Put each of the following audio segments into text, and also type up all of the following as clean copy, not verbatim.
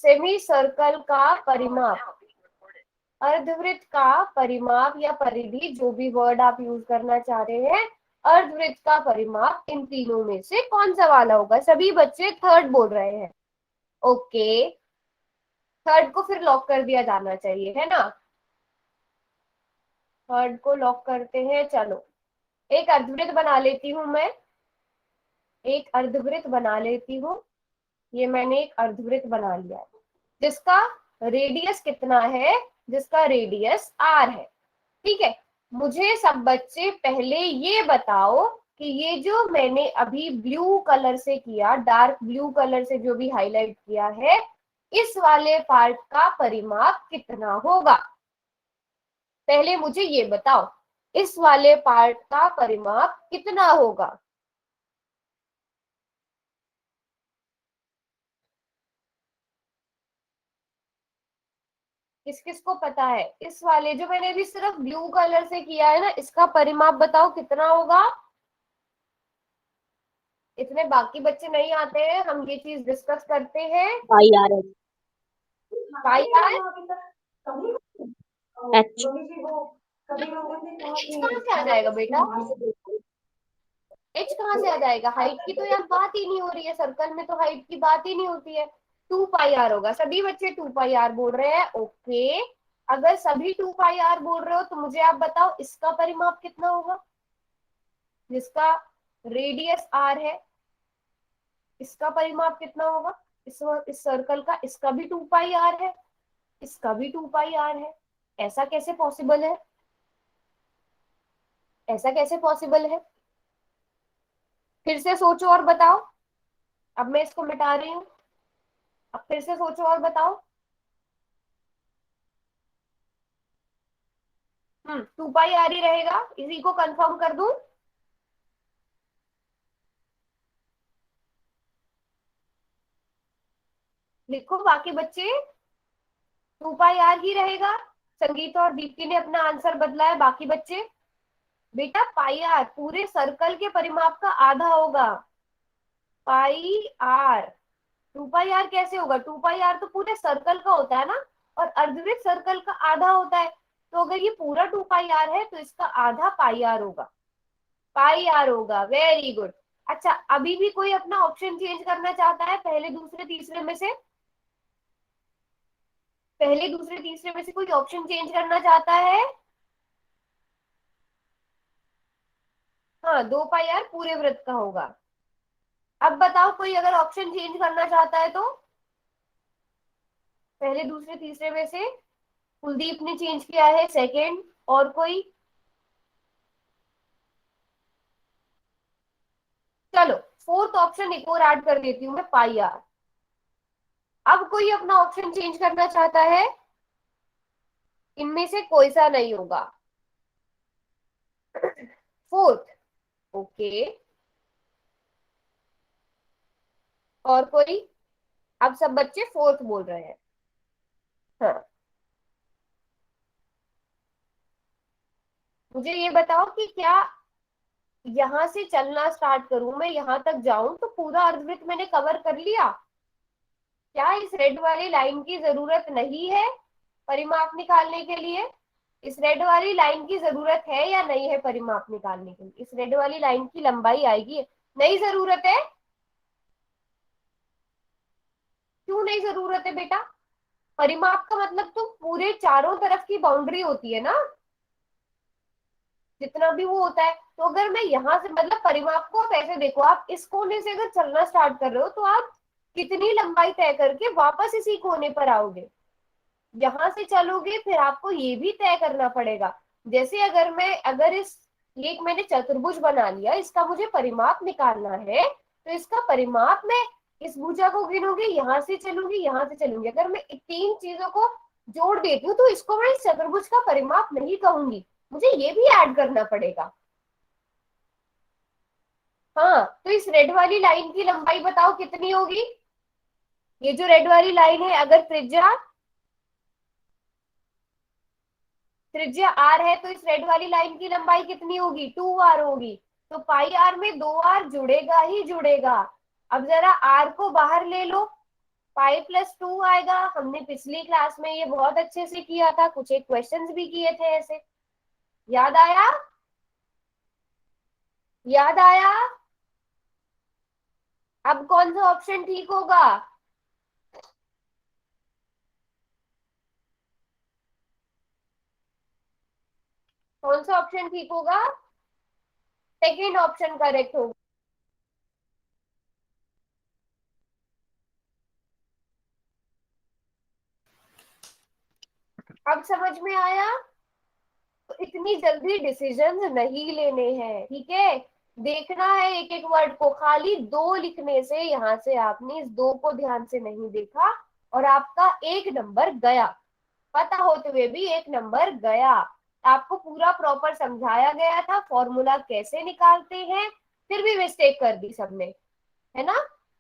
Semi circle का परिमाप, अर्धवृत्त का परिमाप या परिधि, जो भी वर्ड आप यूज करना चाह रहे हैं, अर्धवृत्त का परिमाप इन तीनों में से कौन सा वाला होगा? सभी बच्चे थर्ड बोल रहे हैं। ओके, थर्ड को फिर लॉक कर दिया जाना चाहिए, है ना? थर्ड को लॉक करते हैं। चलो, एक अर्धवृत्त बना लेती हूँ मैं, एक अर्धवृत्त बना लेती हूँ। ये मैंने एक अर्धवृत्त बना लिया है, जिसका रेडियस कितना है? जिसका रेडियस आर है। ठीक है, मुझे सब बच्चे पहले ये बताओ कि ये जो मैंने अभी ब्लू कलर से किया, डार्क ब्लू कलर से जो भी हाईलाइट किया है, इस वाले पार्ट का परिमाप कितना होगा? पहले मुझे ये बताओ, इस वाले पार्ट का परिमाप कितना होगा? किस किस को पता है? इस वाले जो मैंने अभी सिर्फ ब्लू कलर से किया है ना, इसका परिमाप बताओ कितना होगा? इतने बाकी बच्चे नहीं आते हैं, हम ये चीज डिस्कस करते हैं। पाई आर एच। पाई आर एच। एच कहाँ से आ जाएगा बेटा? एच कहाँ से आ जाएगा? हाइट की तो यार बात ही नहीं हो रही है, सर्कल में तो हाइट की बात ही नहीं होती है। 2 पाई आर होगा। सभी बच्चे 2 पाई आर बोल रहे हैं। ओके, अगर सभी 2 पाई आर बोल रहे हो तो मुझे आप बताओ इसका परिमाप कितना होगा? जिसका रेडियस आर है, इसका परिमाप कितना होगा? इस सर्कल का, इसका भी 2 पाई आर है, इसका भी 2 पाई आर है। ऐसा कैसे पॉसिबल है? ऐसा कैसे पॉसिबल है? फिर से सोचो और बताओ। अब मैं इसको मिटा रही हूँ, अब फिर से सोचो और बताओ। 2 पाई आर ही रहेगा, इसी को कंफर्म कर दूं? लिखो बाकी बच्चे, 2 पाई आर ही रहेगा। संगीता और दीप्ति ने अपना आंसर बदला है। बाकी बच्चे? बेटा पाई आर पूरे सर्कल के परिमाप का आधा होगा। पाई आर, 2 पाई आर कैसे होगा? 2 पाई आर तो पूरे सर्कल का होता है ना, और अर्धवृत्त सर्कल का आधा होता है। तो अगर ये पूरा 2 पाई आर है तो इसका आधा पाई आर होगा। पाई आर होगा, वेरी गुड। अच्छा, अभी भी कोई अपना ऑप्शन चेंज करना चाहता है? पहले दूसरे तीसरे में से, पहले दूसरे तीसरे में से कोई ऑप्शन चेंज करना चाहता है? हाँ, 2 पाई आर पूरे वृत्त का होगा। अब बताओ, कोई अगर ऑप्शन चेंज करना चाहता है तो? पहले दूसरे तीसरे में से कुलदीप ने चेंज किया है, सेकंड। और कोई? चलो, फोर्थ ऑप्शन एक और ऐड कर देती हूँ मैं, पाई आर। अब कोई अपना ऑप्शन चेंज करना चाहता है? इनमें से कोई सा नहीं होगा। Fourth, okay. और कोई? अब सब बच्चे फोर्थ बोल रहे हैं। हाँ, मुझे ये बताओ कि क्या यहां से चलना स्टार्ट करूं, मैं यहां तक जाऊं तो पूरा अर्धवृत्त मैंने कवर कर लिया? क्या इस रेड वाली लाइन की जरूरत नहीं है परिमाप निकालने के लिए? इस रेड वाली लाइन की जरूरत है या नहीं है परिमाप निकालने के लिए? इस रेड वाली लाइन की लंबाई आएगी? नहीं जरूरत है? क्यों नहीं जरूरत है बेटा? परिमाप का मतलब तो पूरे चारों तरफ की बाउंड्री होती है ना, जितना भी वो होता है। तो अगर मैं यहाँ से, मतलब परिमाप को आप ऐसे देखो, आप इस कोने से अगर चलना स्टार्ट कर रहे हो तो आप कितनी लंबाई तय करके वापस इसी कोने पर आओगे? यहाँ से चलोगे, फिर आपको ये भी तय करना पड़ेगा। जैसे अगर मैं, अगर इस, ये एक मैंने चतुर्भुज बना लिया, इसका मुझे परिमाप निकालना है, तो इसका परिमाप मैं इस भुजा को गिनूंगी, यहाँ से चलूंगी, यहाँ से चलूंगी। अगर मैं तीन चीजों को जोड़ देती हूँ तो इसको मैं इस चतुर्भुज का परिमाप नहीं कहूंगी, मुझे ये भी ऐड करना पड़ेगा। हाँ, तो इस रेड वाली लाइन की लंबाई बताओ कितनी होगी? ये जो रेड वाली लाइन है, अगर त्रिज्या त्रिज्या आर है तो इस रेड वाली लाइन की लंबाई कितनी होगी? 2 आर होगी। तो पाई आर में 2 आर जुड़ेगा ही जुड़ेगा। अब जरा आर को बाहर ले लो, पाई प्लस 2 आएगा। हमने पिछली क्लास में ये बहुत अच्छे से किया था, कुछ एक क्वेश्चंस भी किए थे ऐसे। याद आया? याद आया? अब कौन सा ऑप्शन ठीक होगा? कौन सा ऑप्शन ठीक होगा? सेकेंड ऑप्शन करेक्ट होगा। अब समझ में आया? तो इतनी जल्दी डिसीजंस नहीं लेने हैं, ठीक है। देखना है एक एक वर्ड को, खाली दो लिखने से यहाँ से आपने इस दो को ध्यान से नहीं देखा और आपका एक नंबर गया। पता होते हुए भी एक नंबर गया। आपको पूरा प्रॉपर समझाया गया था फॉर्मूला कैसे निकालते हैं, फिर भी मिस्टेक कर दी सबने, है ना।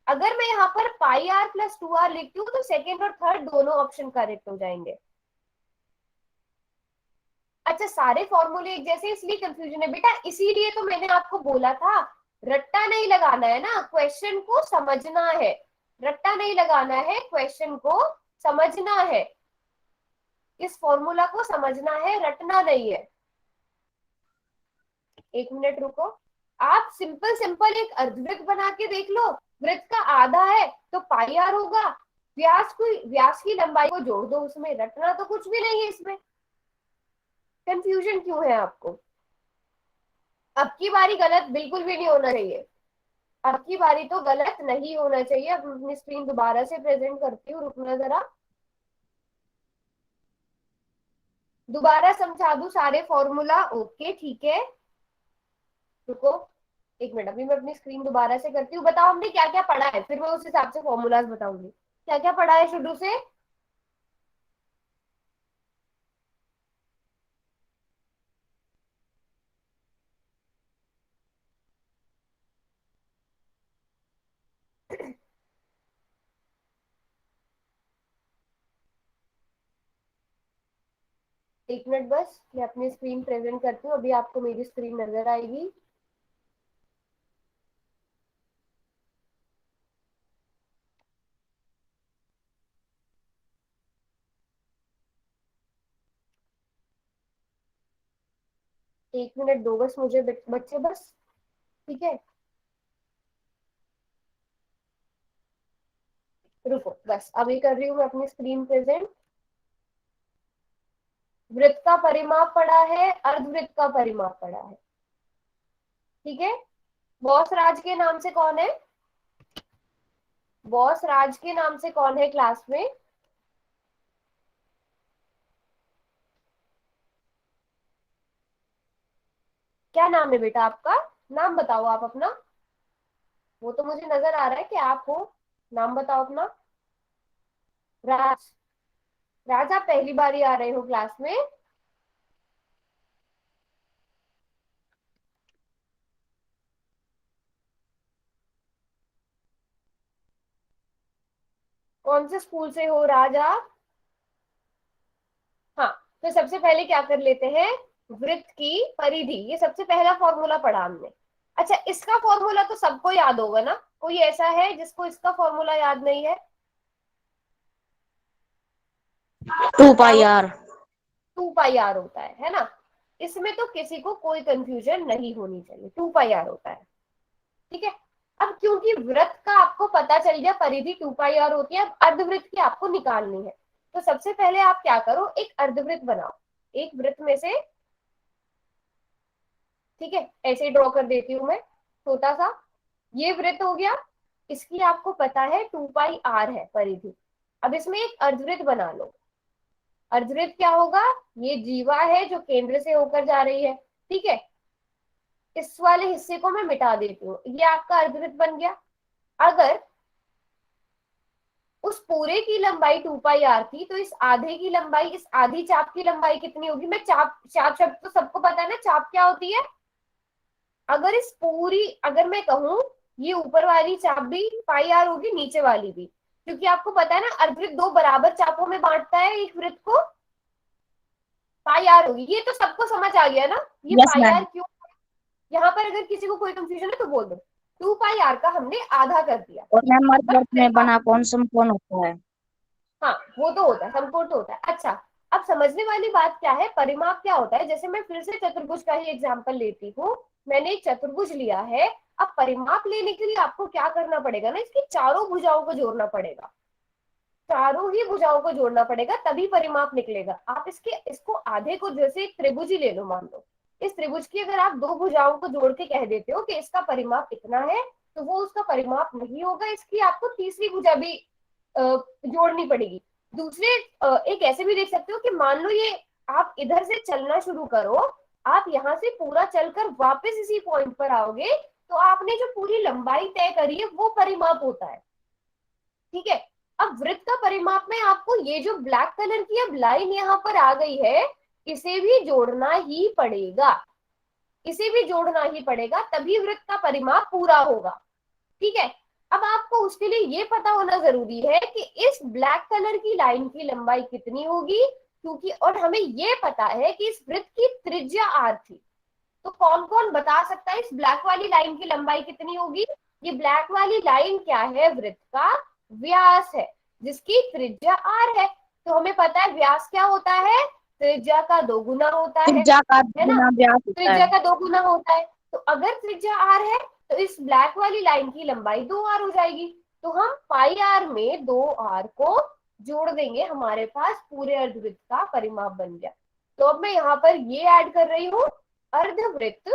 अगर मैं यहाँ पर पाई आर प्लस 2r लिखती हूँ तो सेकेंड और थर्ड दोनों ऑप्शन करेक्ट हो जाएंगे। अच्छा, सारे फॉर्मूले एक जैसे इसलिए कंफ्यूजन है बेटा, इसीलिए तो मैंने आपको बोला था रट्टा नहीं लगाना है ना, क्वेश्चन को समझना है। रट्टा नहीं लगाना है, क्वेश्चन को समझना है, इस फॉर्मूला को समझना है, रटना नहीं है। एक मिनट रुको, आप सिंपल सिंपल एक अर्धवृत्त बना के देख लो। वृत्त का आधा है तो पाई आर होगा। व्यास की लंबाई को जोड़ दो उसमें, रटना तो कुछ भी नहीं है इसमें। कंफ्यूजन क्यों है आपको? अब की बारी गलत बिल्कुल भी नहीं होना चाहिए। अब की बारी तो गलत नहीं होना चाहिए। अब अपनी स्क्रीन दोबारा से प्रेजेंट करती हूँ, रुकना जरा, दोबारा समझा दूं सारे फॉर्मूला। ओके ठीक है, रुको एक मिनट, अभी मैं अपनी स्क्रीन दोबारा से करती हूँ। बताओ हमने क्या क्या पढ़ा है, फिर मैं उस हिसाब से फॉर्मूलाज बताऊंगी। क्या क्या पढ़ा है शुरू से? एक मिनट बस, मैं अपनी स्क्रीन प्रेजेंट करती हूँ, अभी आपको मेरी स्क्रीन नजर आएगी। एक मिनट दो बस मुझे बच्चे, बस। ठीक है, रुको बस, अभी कर रही हूँ मैं अपनी स्क्रीन प्रेजेंट। वृत्त का परिमाप पड़ा है, अर्धवृत्त का परिमाप पड़ा है, ठीक है। बॉस राज के नाम से कौन है? बॉस राज के नाम से कौन है क्लास में? क्या नाम है बेटा आपका? नाम बताओ आप अपना। वो तो मुझे नजर आ रहा है कि आप हो। नाम बताओ अपना। राज। राज, आप पहली बार ही आ रहे हो क्लास में? कौन से स्कूल से हो राज आप? हाँ, तो सबसे पहले क्या कर लेते हैं, वृत्त की परिधि, ये सबसे पहला फॉर्मूला पढ़ा हमने। अच्छा, इसका फॉर्मूला तो सबको याद होगा ना, कोई ऐसा है जिसको इसका फॉर्मूला याद नहीं है? टू क्या पाई हो? आर 2 पाई आर होता है ना। इसमें तो किसी को कोई कंफ्यूजन नहीं होनी चाहिए, 2 पाई आर होता है, ठीक है। अब क्योंकि वृत्त का आपको पता चल गया, परिधि 2 पाई आर होती है, अब अर्धवृत्त की आपको निकालनी है। तो सबसे पहले आप क्या करो, एक अर्धवृत्त बनाओ, एक वृत्त में से, ठीक है। ऐसे ड्रॉ कर देती हूँ मैं, छोटा सा। ये वृत्त हो गया, इसकी आपको पता है 2 पाई आर है परिधि। अब इसमें एक अर्धवृत्त बना लो। अर्धवृत्त क्या होगा, ये जीवा है जो केंद्र से होकर जा रही है, ठीक है। इस वाले हिस्से को मैं मिटा देती हूँ, ये आपका अर्धवृत्त बन गया। अगर उस पूरे की लंबाई 2 पाई आर थी तो इस आधे की लंबाई, इस आधी चाप की लंबाई कितनी होगी? मैं चाप, चाप शब्द तो सबको पता है ना, चाप क्या होती है। अगर इस पूरी, अगर मैं कहूं ये ऊपर वाली चाप भी 5r होगी, नीचे वाली भी, क्योंकि आपको पता है ना अर्धवृत्त दो बराबर चापों में बांटता है एक वृत्त को। 5r होगी, ये तो सबको समझ आ गया ना, ये यस पाई आर मैम। क्यों। यहाँ पर अगर किसी को कोई कंफ्यूजन है तो बोल दो। 2πr का हमने आधा कर दिया। और मैम बट अर्धवर्त में बना कौन समकोण होता है? हाँ वो तो होता है, समकोण तो होता है। अच्छा, अब समझने वाली बात क्या है, परिमाप क्या होता है। जैसे मैं फिर से चतुर्भुज का ही एग्जांपल लेती हूँ। मैंने एक चतुर्भुज लिया है। अब परिमाप लेने के लिए आपको क्या करना पड़ेगा ना, इसकी चारों भुजाओं को जोड़ना पड़ेगा। चारों ही भुजाओं को जोड़ना पड़ेगा, तभी परिमाप निकलेगा। आप इसको आधे को, जैसे एक त्रिभुज ही ले लो, मान लो इस त्रिभुज की अगर आप दो भुजाओं को जोड़ के कह देते हो कि इसका परिमाप इतना है, तो वो उसका परिमाप नहीं होगा। इसकी आपको तीसरी भुजा भी जोड़नी पड़ेगी। दूसरे एक ऐसे भी देख सकते हो कि मान लो ये आप इधर से चलना शुरू करो, आप यहाँ से पूरा चलकर वापस इसी पॉइंट पर आओगे, तो आपने जो पूरी लंबाई तय करी है वो परिमाप होता है। ठीक है। अब वृत्त का परिमाप में आपको ये जो ब्लैक कलर की अब लाइन यहाँ पर आ गई है, इसे भी जोड़ना ही पड़ेगा। इसे भी जोड़ना ही पड़ेगा, तभी वृत्त का परिमाप पूरा होगा। ठीक है। अब आपको उसके लिए ये पता होना जरूरी है कि इस ब्लैक कलर की लाइन की लंबाई कितनी होगी, क्योंकि और हमें ये पता है कि इस वृत्त की त्रिज्या r थी। तो कौन कौन बता सकता है इस ब्लैक वाली लाइन की लंबाई कितनी होगी। ये ब्लैक वाली लाइन क्या है, वृत्त का व्यास है, जिसकी त्रिज्या r है। तो हमें पता है व्यास क्या होता है, त्रिज्या का दोगुना होता त्रिज्या का है ना। गुना व्यास होता त्रिज्या है। का दोगुना होता है। तो अगर त्रिज्या r है, तो इस ब्लैक वाली लाइन की लंबाई 2r हो जाएगी। तो हम पाई r में 2r को जोड़ देंगे, हमारे पास पूरे अर्धवृत्त का परिमाप बन गया। तो अब मैं यहाँ पर ये ऐड कर रही हूँ, अर्धवृत्त,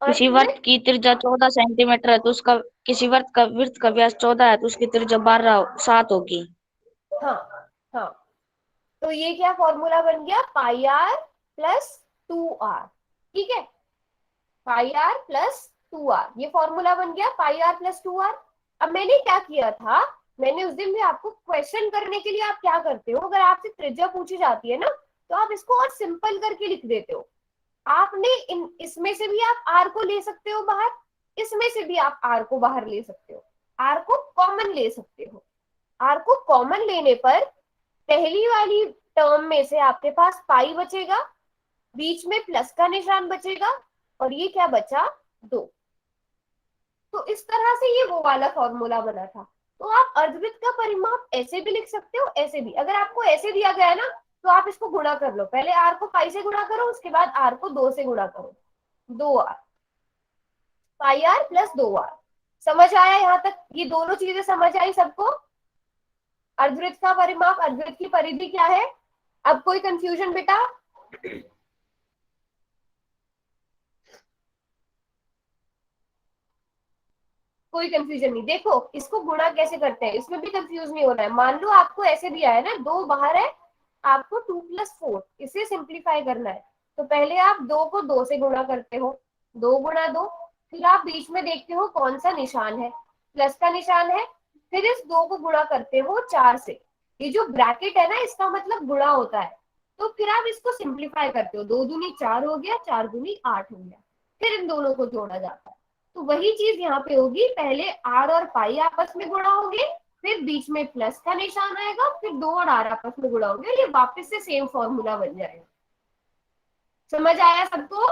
किसी वर्त अर्धवृत्त। की त्रिज्या 14 सेंटीमीटर है तो उसका, किसी वृत्त का व्यास 14 है तो उसकी त्रिज्या 7 होगी। हाँ हाँ, तो ये क्या फॉर्मूला बन गया, पाई आर प्लस 2r। ठीक है, पाई आर प्लस 2r, ये फॉर्मूला बन गया पाई आर प्लस 2r। अब मैंने क्या किया था, मैंने उस दिन भी आपको क्वेश्चन करने के लिए, आप क्या करते हो, अगर आपसे त्रिज्या पूछी जाती है ना, तो आप इसको और सिंपल करके लिख देते हो। आपने इसमें से भी आप आर को ले सकते हो बाहर, इसमें से भी आप आर को बाहर ले सकते हो, आर को कॉमन ले सकते हो। आर को कॉमन लेने पर पहली वाली टर्म में से आपके पास पाई बचेगा, बीच में प्लस का निशान बचेगा, और ये क्या बचा, 2। तो इस तरह से ये वो वाला फॉर्मूला बना था। तो आप अर्धवृत्त का परिमाप ऐसे भी लिख सकते हो, ऐसे भी। अगर आपको ऐसे दिया गया है ना, तो आप इसको गुणा कर लो, पहले आर को पाई से गुणा करो, उसके बाद आर को 2 से गुणा करो, 2r, pi are plus 2r। समझ आया यहाँ तक, ये दोनों चीजें समझ आई सबको। अर्धवृत्त का परिमाप, अर्धवृत्त की परिधि क्या है। अब कोई कंफ्यूजन बेटा, कोई कंफ्यूजन नहीं। देखो इसको गुणा कैसे करते हैं, इसमें भी कंफ्यूज नहीं होना है। मान लो आपको ऐसे दिया है ना, 2 बाहर है, आपको 2 + 4 इसे सिंप्लीफाई करना है। तो पहले आप 2 को 2 से गुणा करते हो, 2 गुणा 2, फिर आप बीच में देखते हो कौन सा निशान है, प्लस का निशान है, फिर इस 2 को गुणा करते हो 4 से। ये जो ब्रैकेट है ना, इसका मतलब गुणा होता है। तो फिर आप इसको सिंप्लीफाई करते हो, 2 दूनी 4 हो गया, 4 दूनी 8 हो गया, फिर इन दोनों को जोड़ा जाता है। तो वही चीज यहाँ पे होगी, पहले आर और पाई आपस में गुणा होंगे, फिर बीच में प्लस का निशान आएगा, फिर 2 और आर आपस में गुणा होंगे, ये वापस से सेम फॉर्मूला बन जाएगा। समझ आया सबको,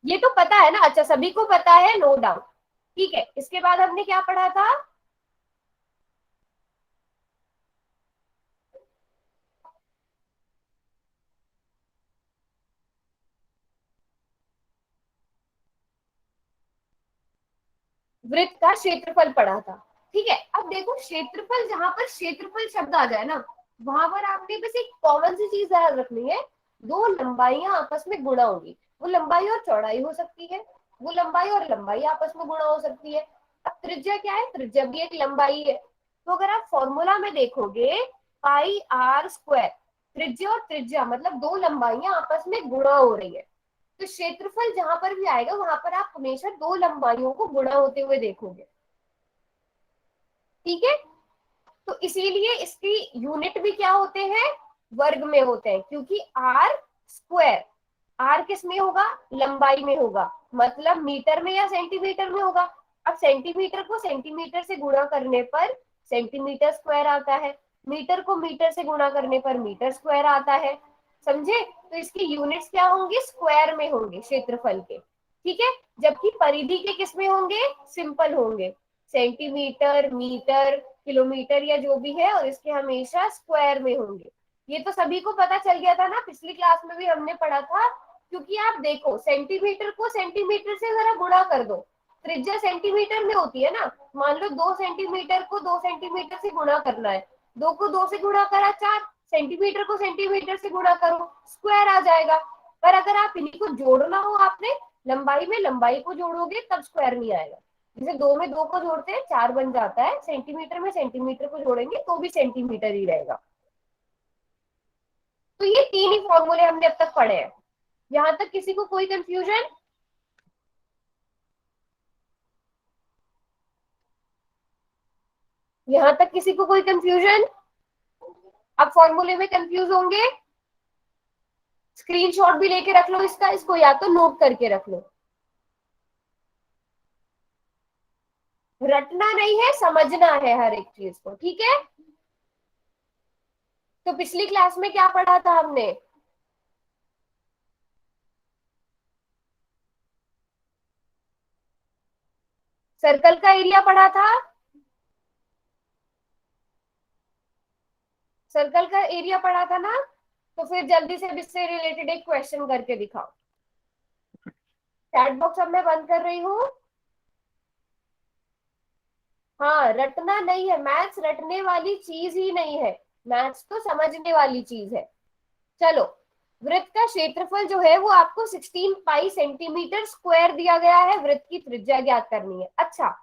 ये तो पता है ना। अच्छा, सभी को पता है, नो डाउट। ठीक है, इसके बाद हमने क्या पढ़ा था, वृत्त का क्षेत्रफल पढ़ा था। ठीक है, अब देखो क्षेत्रफल, जहां पर क्षेत्रफल शब्द आ जाए ना, वहां पर आपने बस एक कॉमन सी चीज याद रखनी है, दो लंबाइयां आपस में गुणा होंगी। वो लंबाई और चौड़ाई हो सकती है, वो लंबाई और लंबाई आपस में गुणा हो सकती है। अब त्रिज्या क्या है, त्रिज्या भी एक लंबाई है। तो अगर आप फॉर्मूला में देखोगे, पाई आर स्क्वायर, त्रिज्या और त्रिज्या मतलब दो लंबाइयां आपस में गुणा हो रही है। तो क्षेत्रफल जहां पर भी आएगा, वहां पर आप हमेशा दो लंबाइयों को गुणा होते हुए देखोगे। ठीक है, तो इसीलिए इसकी यूनिट भी क्या होते हैं, वर्ग में होते हैं, क्योंकि आर स्क्वायर, आर किस में होगा, लंबाई में होगा, मतलब मीटर में या सेंटीमीटर में होगा। अब सेंटीमीटर को सेंटीमीटर से गुणा करने पर सेंटीमीटर स्क्वायर आता है, मीटर को मीटर से गुणा करने पर मीटर स्क्वायर आता है। समझे? तो इसकी यूनिट्स क्या होंगी, स्क्वायर में होंगे क्षेत्रफल के, ठीक है। जबकि परिधि के किस में होंगे, सिंपल होंगे, सेंटीमीटर, मीटर, किलोमीटर या जो भी है, और इसके हमेशा स्क्वायर में होंगे। ये तो सभी को पता चल गया था ना, पिछली क्लास में भी हमने पढ़ा था। क्योंकि आप देखो, सेंटीमीटर को सेंटीमीटर से जरा गुणा कर दो, त्रिज्या सेंटीमीटर में होती है ना। मान लो 2 सेंटीमीटर को 2 सेंटीमीटर से गुणा करना है, 2 को 2 से गुणा करा 4, सेंटीमीटर को सेंटीमीटर से गुणा करो, स्क्वायर आ जाएगा। पर अगर आप इन्हीं को जोड़ना हो, आपने लंबाई में लंबाई को जोड़ोगे तब स्क्वायर नहीं आएगा। जैसे 2 में 2 को जोड़ते हैं 4 बन जाता है, सेंटीमीटर में सेंटीमीटर को जोड़ेंगे तो भी सेंटीमीटर ही रहेगा। तो ये 3 ही फॉर्मूले हमने अब तक पढ़े हैं। यहां तक किसी को कोई कंफ्यूजन? यहां तक किसी को कोई कंफ्यूजन? अब फॉर्मूले में कंफ्यूज होंगे, स्क्रीनशॉट भी लेके रख लो इसका, इसको या तो नोट करके रख लो। रटना नहीं है, समझना है हर एक चीज को, ठीक है। तो पिछली क्लास में क्या पढ़ा था हमने? सर्कल का एरिया पढ़ा था। सर्कल का एरिया पढ़ा था ना। तो फिर जल्दी से इससे रिलेटेड एक क्वेश्चन करके दिखाओ। चैट बॉक्स अब मैं बंद कर रही हूँ। हाँ, रटना नहीं है, मैथ्स रटने वाली चीज ही नहीं है, मैथ्स तो समझने वाली चीज है। चलो, वृत्त का क्षेत्रफल जो है वो आपको 16 पाई सेंटीमीटर स्क्वायर दिया गया है, वृत्त की त्रिज्या ज्ञात करनी है। अच्छा,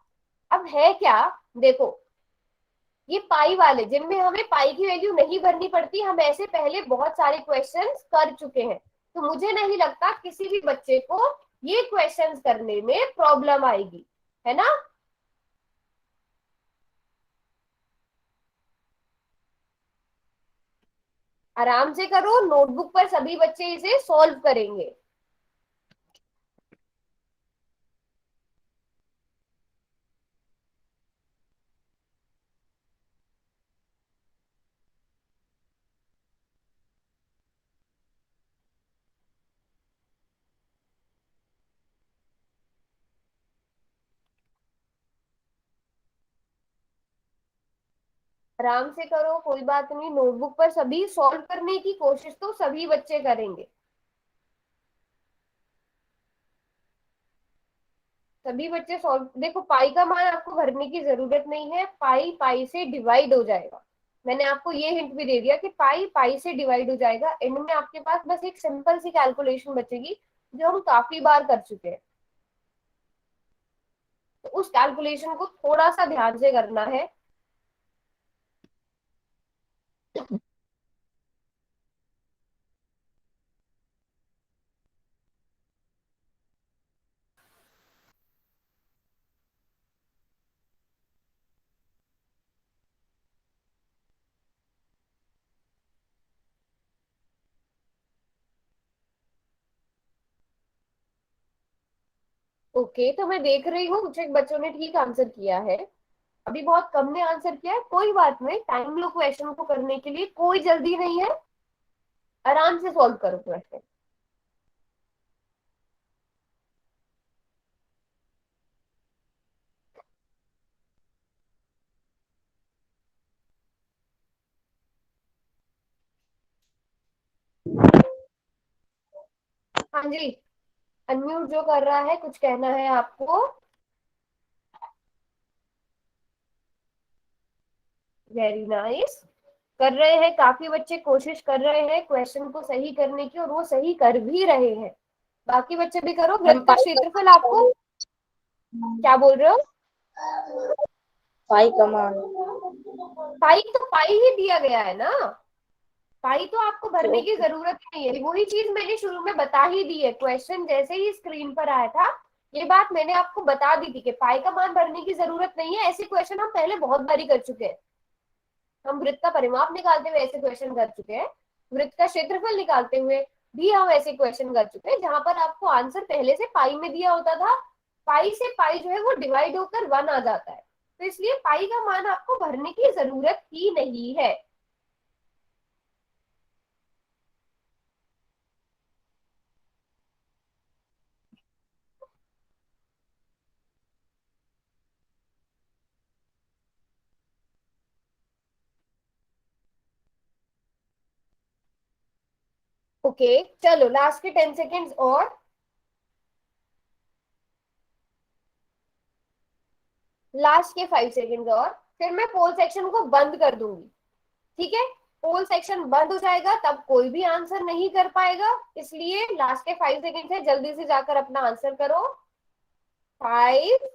अब है क्या, देखो, ये पाई वाले जिनमें हमें पाई की वैल्यू नहीं भरनी पड़ती, हम ऐसे पहले बहुत सारे क्वेश्चंस कर चुके हैं। तो मुझे नहीं लगता किसी भी बच्चे को ये क्वेश्चंस करने में प्रॉब्लम आएगी, है ना। आराम से करो, नोटबुक पर सभी बच्चे इसे सॉल्व करेंगे। आराम से करो, कोई बात नहीं, नोटबुक पर सभी सॉल्व करने की कोशिश तो सभी बच्चे करेंगे। सभी बच्चे सॉल्व, देखो पाई का मान आपको भरने की जरूरत नहीं है, पाई पाई से डिवाइड हो जाएगा। मैंने आपको ये हिंट भी दे दिया कि पाई पाई से डिवाइड हो जाएगा। एंड में आपके पास बस एक सिंपल सी कैलकुलेशन बचेगी जो हम काफी बार कर चुके हैं। तो उस कैलकुलेशन को थोड़ा सा ध्यान से करना है। ओके, तो मैं देख रही हूँ कुछ एक बच्चों ने ठीक आंसर किया है, अभी बहुत कम ने आंसर किया है। कोई बात नहीं, टाइम लो क्वेश्चन को करने के लिए, कोई जल्दी नहीं है, आराम से सॉल्व करो क्वेश्चन। हाँ जी, अनम्यूट जो कर रहा है, कुछ कहना है आपको? वेरी नाइस, कर रहे हैं, काफी बच्चे कोशिश कर रहे हैं क्वेश्चन को सही करने की, और वो सही कर भी रहे हैं। बाकी बच्चे भी करो। हम वृत्त का क्षेत्रफल आपको, क्या बोल रहे हो? पाई का मान पाई तो पाई ही दिया गया है ना, पाई तो आपको भरने तो की जरूरत ही नहीं है। वही चीज मैंने शुरू में बता ही दी है, क्वेश्चन जैसे ही स्क्रीन पर आया था ये बात मैंने आपको बता दी थी कि पाई का मान भरने की जरूरत नहीं है। ऐसे क्वेश्चन हम पहले बहुत बारी कर चुके हैं। हम वृत्त का परिमाप निकालते हुए ऐसे क्वेश्चन कर चुके हैं, वृत्त का क्षेत्रफल निकालते हुए भी हम ऐसे क्वेश्चन कर चुके हैं, जहां पर आपको आंसर पहले से पाई में दिया होता था। पाई से पाई जो है वो डिवाइड होकर 1 आ जाता है, तो इसलिए पाई का मान आपको भरने की जरूरत ही नहीं है। ओके चलो लास्ट के 10 सेकेंड्स और, लास्ट के 5 सेकेंड्स और, फिर मैं पोल सेक्शन को बंद कर दूंगी। ठीक है, पोल सेक्शन बंद हो जाएगा तब कोई भी आंसर नहीं कर पाएगा, इसलिए लास्ट के 5 सेकेंड है, जल्दी से जाकर अपना आंसर करो। 5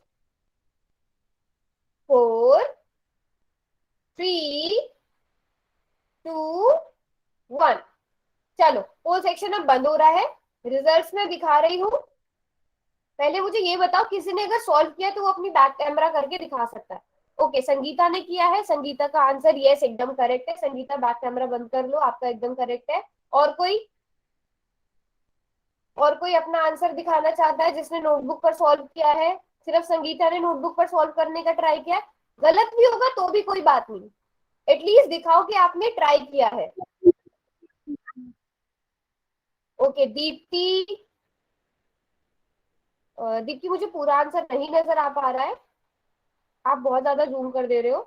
4 3 2 1। चलो पोल सेक्शन अब बंद हो रहा है, रिजल्ट्स में दिखा रही हूँ। पहले मुझे ये बताओ, किसी ने अगर सॉल्व किया तो वो अपनी बैक कैमरा करके दिखा सकता है। ओके संगीता ने किया है, संगीता का आंसर यस एकदम करेक्ट है। संगीता बैक कैमरा बंद कर लो, आपका एकदम करेक्ट है। और कोई, और कोई अपना आंसर दिखाना चाहता है जिसने नोटबुक पर सॉल्व किया है? सिर्फ संगीता ने नोटबुक पर सॉल्व करने का ट्राई किया है। गलत भी होगा तो भी कोई बात नहीं, एटलीस्ट दिखाओ कि आपने ट्राई किया है। ओके दीप्ति, दीप्ति मुझे पूरा आंसर नहीं नजर आ पा रहा है, आप बहुत ज्यादा जूम कर दे रहे हो।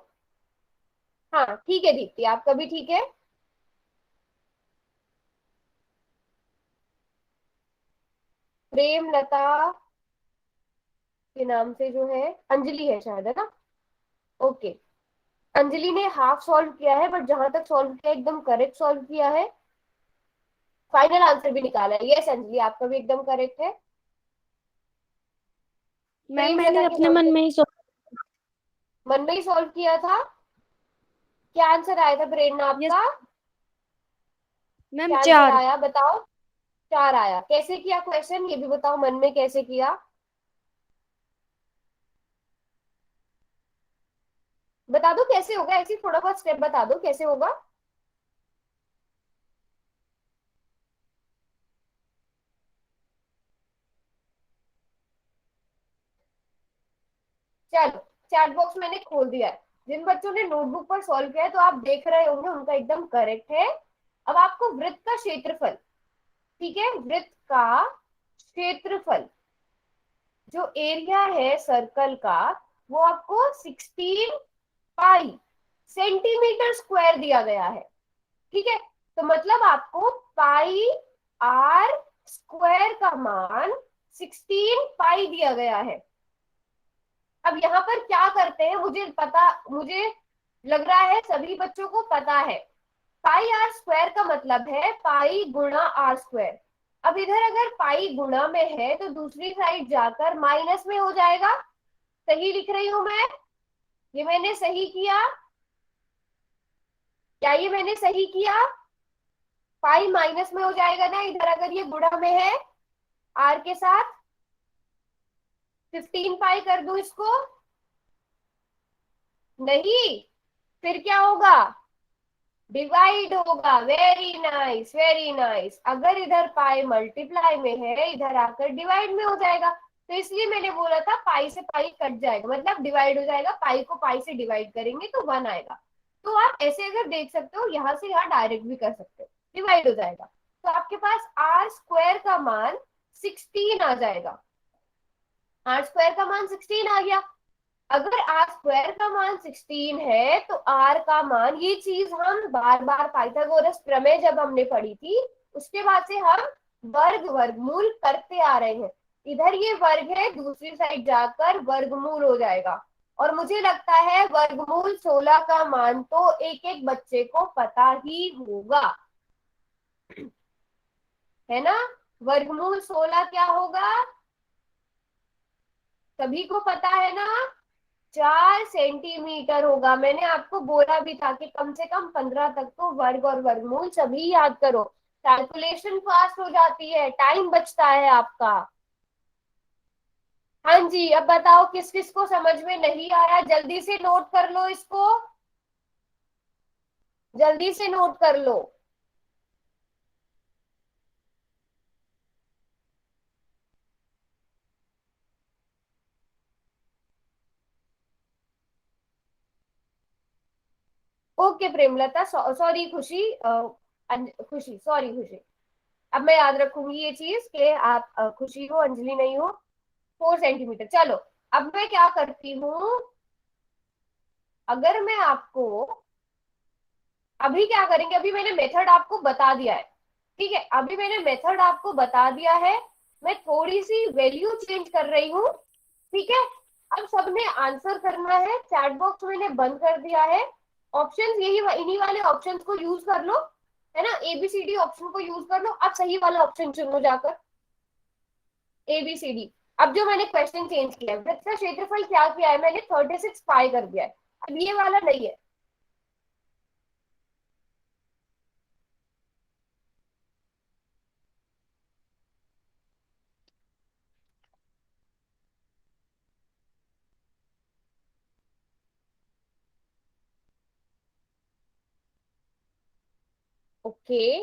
हाँ ठीक है दीप्ति, आपका भी ठीक है। प्रेमलता के नाम से जो है अंजलि है शायद, है ना? ओके, अंजलि ने हाफ सॉल्व किया है, बट जहां तक सॉल्व किया एकदम करेक्ट सॉल्व किया है। फाइनल आंसर भी निकाला है, यस अंजलि आपका भी एकदम करेक्ट है। मैम मैंने प्रेमलता के अपने नाम मन से में ही सोचा। मन में ही सॉल्व किया था। क्या आंसर आया था प्रेरणा यस आपका? मैम, क्या आंसर 4। आया बताओ? 4 आया, कैसे किया क्वेश्चन ये भी बताओ, मन में कैसे किया बता दो, कैसे होगा, ऐसे थोड़ा बहुत स्टेप बता दो कैसे होगा। चलो चैट बॉक्स मैंने खोल दिया है, जिन बच्चों ने नोटबुक पर सॉल्व किया है तो आप देख रहे होंगे उनका एकदम करेक्ट है। अब आपको वृत्त का क्षेत्रफल, ठीक है, वृत्त का क्षेत्रफल जो एरिया है सर्कल का, वो आपको 16 पाई सेंटीमीटर स्क्वायर दिया गया है। ठीक है, तो मतलब आपको पाई आर स्क्वायर का मान 16 पाई दिया गया है। अब यहाँ पर क्या करते हैं, मुझे पता, मुझे लग रहा है सभी बच्चों को पता है, पाई आर स्क्वायर का मतलब है पाई गुणा आर स्क्वायर। अब इधर अगर पाई गुणा में है तो दूसरी साइड जाकर माइनस में हो जाएगा। सही लिख रही हूं मैं? ये मैंने सही किया? क्या ये मैंने सही किया? पाई माइनस में हो जाएगा ना इधर, अगर ये गुणा में है आर के साथ। 15 पाई कर दूं इसको? नहीं, फिर क्या होगा? डिवाइड होगा। वेरी नाइस वेरी नाइस, अगर इधर पाई मल्टीप्लाई में है इधर आकर डिवाइड में हो जाएगा, तो इसलिए मैंने बोला था पाई से पाई कट जाएगा, मतलब डिवाइड हो जाएगा, पाई को पाई से डिवाइड करेंगे तो 1 आएगा। तो आप ऐसे अगर देख सकते हो, यहाँ से यहाँ डायरेक्ट भी कर सकते हो, डिवाइड हो जाएगा, तो आपके पास आर स्क्वायर का मान 16 आ जाएगा। आर स्क्वायर का मान 16 आ गया। अगर आर स्क्वायर का मान 16 है तो आर का मान, ये चीज हम बार बार पाइथागोरस प्रमेय जब हमने पढ़ी थी उसके बाद से हम वर्ग वर्गमूल करते आ रहे हैं। इधर ये वर्ग है, दूसरी साइड जाकर वर्गमूल हो जाएगा। और मुझे लगता है वर्गमूल 16 का मान तो एक एक बच्चे को पता ही होगा, है ना? वर्गमूल 16 क्या होगा, सभी को पता है ना? 4 सेंटीमीटर होगा। मैंने आपको बोला भी था कि कम से कम 15 तक तो वर्ग और वर्गमूल सभी याद करो, कैलकुलेशन फास्ट हो जाती है, टाइम बचता है आपका। हाँ जी, अब बताओ किस किस को समझ में नहीं आया, जल्दी से नोट कर लो इसको, जल्दी से नोट कर लो। ओके प्रेमलता, सॉरी खुशी, खुशी सॉरी खुशी, अब मैं याद रखूंगी ये चीज कि आप खुशी हो, अंजलि नहीं हो। 4 सेंटीमीटर, चलो अब मैं क्या करती हूँ, अगर मैं आपको, अभी क्या करेंगे, अभी मैंने मेथड आपको बता दिया है, ठीक है, अभी मैंने मेथड आपको बता दिया है, मैं थोड़ी सी वैल्यू चेंज कर रही हूँ। ठीक है, अब सबने आंसर करना है, चैट बॉक्स मैंने बंद कर दिया है। ऑप्शंस यही, इन्हीं वाले ऑप्शंस को यूज कर लो, है ना, एबीसीडी ऑप्शन को यूज कर लो। अब सही वाला ऑप्शन चुनो जाकर, एबीसीडी। अब जो मैंने क्वेश्चन चेंज किया है, वृत्त का क्षेत्रफल क्या किया है मैंने, 36 पाई कर दिया है। अब ये वाला नहीं है। ओके,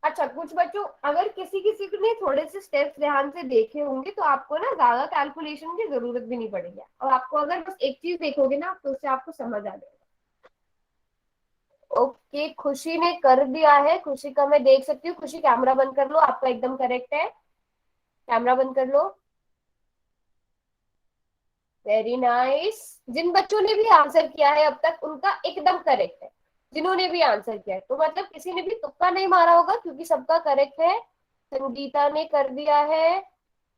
अच्छा कुछ बच्चों, अगर किसी किसी ने थोड़े से स्टेप्स ध्यान से देखे होंगे तो आपको ना ज्यादा कैलकुलेशन की जरूरत भी नहीं पड़ेगी, और आपको अगर बस एक चीज देखोगे ना तो उससे आपको समझ आ जाएगा। ओके, खुशी ने कर दिया है, खुशी का मैं देख सकती हूँ। खुशी कैमरा बंद कर लो, आपका एकदम करेक्ट है, कैमरा बंद कर लो। Very nice. जिन बच्चों ने भी आंसर किया है अब तक उनका एकदम करेक्ट है, जिन्होंने भी आंसर किया है, तो मतलब किसी ने भी तुक्का नहीं मारा होगा क्योंकि सबका करेक्ट है। संगीता ने कर दिया है,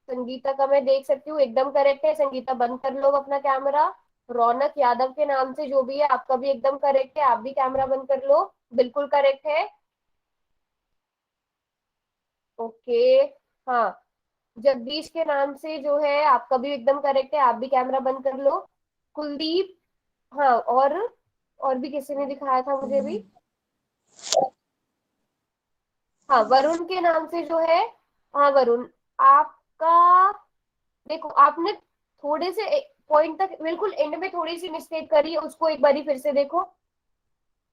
संगीता का मैं देख सकती हूँ एकदम करेक्ट है। संगीता बंद कर लो अपना कैमरा। रौनक यादव के नाम से जो भी है आपका भी एकदम करेक्ट है, आप भी कैमरा बंद कर लो, बिल्कुल करेक्ट है। ओके, हाँ, जगदीश के नाम से जो है आपका भी एकदम करेक्ट है, आप भी कैमरा बंद कर लो। कुलदीप, हाँ, और भी किसी ने दिखाया था मुझे भी, हाँ, वरुण के नाम से जो है, हाँ वरुण, आपका, देखो आपने थोड़े से पॉइंट तक बिल्कुल एंड में थोड़ी सी मिस्टेक करी है, उसको एक बारी फिर से देखो।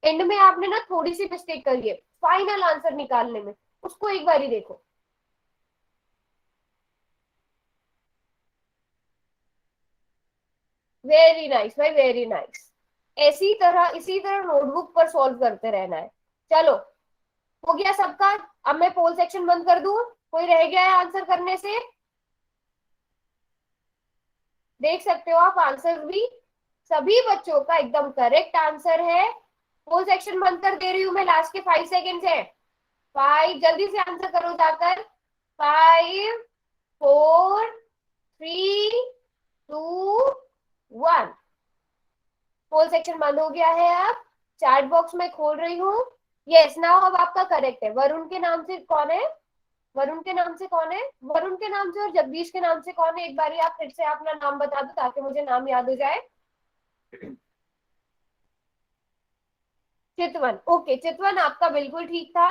एंड में आपने ना थोड़ी सी मिस्टेक करी है फाइनल आंसर निकालने में, उसको एक बारी देखो। वेरी नाइस भाई, वेरी नाइस। ऐसी तरह इसी तरह नोटबुक पर सॉल्व करते रहना है। चलो, हो गया सबका। अब मैं पोल सेक्शन बंद कर दूं, कोई रह गया है आंसर करने से? देख सकते हो आप आंसर भी, सभी बच्चों का एकदम करेक्ट आंसर है। पोल सेक्शन बंद कर दे रही हूँ मैं, लास्ट के 5 सेकेंड है। 5, जल्दी से आंसर करो जाकर। 5, 4, 3, 2, 1। पोल सेक्शन बंद हो गया है। अब चैट बॉक्स में खोल रही हूँ। यस, नाउ अब आपका करेक्ट है। वरुण के नाम से कौन है, वरुण के नाम से कौन है, वरुण के नाम से और जगदीश के नाम से कौन है, एक बार आप फिर से अपना नाम बता दो ताकि मुझे नाम याद हो जाए। चितवन, ओके, चितवन आपका बिल्कुल ठीक था,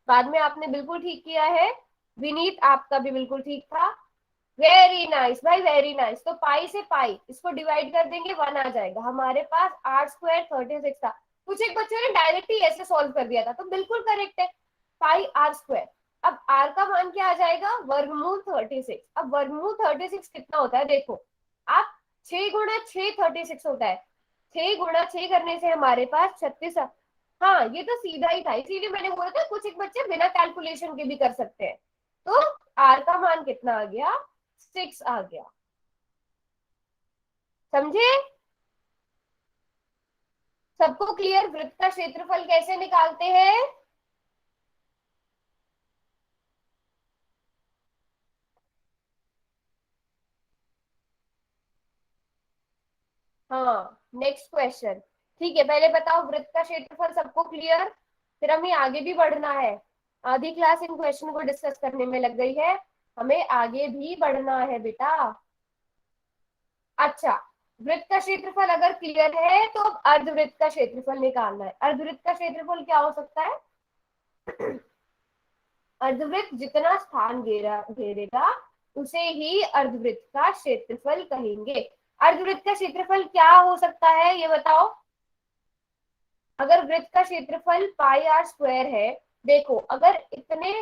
बाद में आपने बिल्कुल ठीक किया है। विनीत आपका भी बिल्कुल ठीक था। वेरी नाइस भाई, वेरी नाइस। तो पाई से पाई इसको डिवाइड कर देंगे, 1 आ जाएगा हमारे पास। R² 36 था। कुछ एक बच्चों ने डायरेक्ट ही ऐसे सॉल्व कर दिया था, तो बिल्कुल करेक्ट है, पाई R²। अब R का मान क्या आ जाएगा, वर्गमूल 36। अब वर्गमूल 36 कितना होता है देखो आप, 6 गुणा 6 36 होता है। 6 गुणा 6 करने से हमारे पास 36। हाँ, ये तो सीधा ही था, इसीलिए मैंने बोला था कुछ एक बच्चे बिना कैलकुलेशन के भी कर सकते हैं। तो आर का मान कितना आ गया, 6 आ गया। समझे? सबको क्लियर, वृत्त का क्षेत्रफल कैसे निकालते हैं? हाँ, नेक्स्ट क्वेश्चन। ठीक है, पहले बताओ वृत्त का क्षेत्रफल सबको क्लियर, फिर हमें आगे भी बढ़ना है। आधी क्लास इन क्वेश्चन को डिस्कस करने में लग गई है, हमें आगे भी बढ़ना है बेटा। अच्छा, वृत्त का क्षेत्रफल अगर क्लियर है तो अब अर्धवृत्त का क्षेत्रफल निकालना है। अर्धवृत्त का क्षेत्रफल क्या हो सकता है? अर्धवृत्त जितना स्थान घेरेगा उसे ही अर्धवृत्त का क्षेत्रफल कहेंगे। अर्धवृत्त का क्षेत्रफल क्या हो सकता है ये बताओ। अगर वृत्त का क्षेत्रफल πr² है, देखो अगर इतने,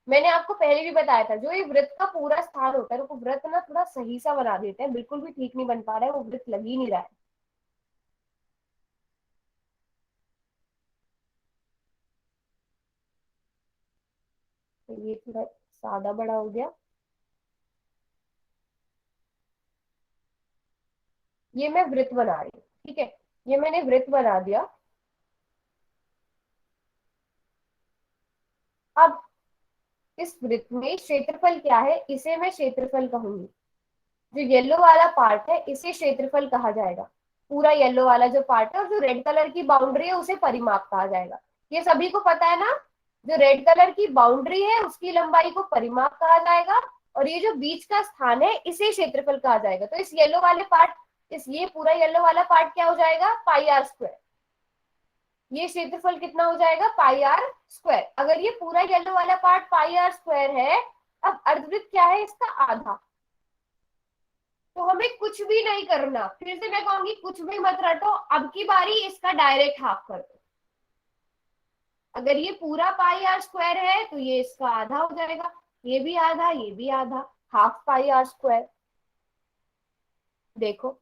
मैंने आपको पहले भी बताया था, जो ये वृत्त का पूरा स्थान होता है, वो वृत्त ना थोड़ा सही सा बना देते हैं, बिल्कुल भी ठीक नहीं बन पा रहा है, वो वृत्त लग ही नहीं रहा है। तो ये थोड़ा ज्यादा बड़ा हो गया, ये मैं वृत्त बना रही हूँ, ठीक है, ये मैंने वृत्त बना दिया। इस वृत्त में क्षेत्रफल क्या है, इसे मैं क्षेत्रफल कहूंगी। जो येलो वाला पार्ट है इसे क्षेत्रफल कहा जाएगा, पूरा येलो वाला जो पार्ट है, और जो रेड कलर की बाउंड्री है उसे परिमाप कहा जाएगा। ये सभी को पता है ना, जो रेड कलर की बाउंड्री है उसकी लंबाई को परिमाप कहा जाएगा, और ये जो बीच का स्थान है इसे क्षेत्रफल कहा जाएगा। तो इस येलो वाले पार्ट, इस ये पूरा येलो वाला पार्ट क्या हो जाएगा, पाई आर स्क्वायर। ये क्षेत्रफल कितना हो जाएगा, पाई आर स्क्वायर। अगर ये पूरा येलो वाला पार्ट पाई आर स्क्वायर है, अब अर्धवृत्त क्या है, इसका आधा। तो हमें कुछ भी नहीं करना, फिर से मैं कहूंगी कुछ भी मत रटो, अब की बारी इसका डायरेक्ट हाफ कर दो। अगर ये पूरा पाई आर स्क्वायर है तो ये इसका आधा हो जाएगा, ये भी आधा, ये भी आधा, हाफ पाई आर स्क्वायर। देखो,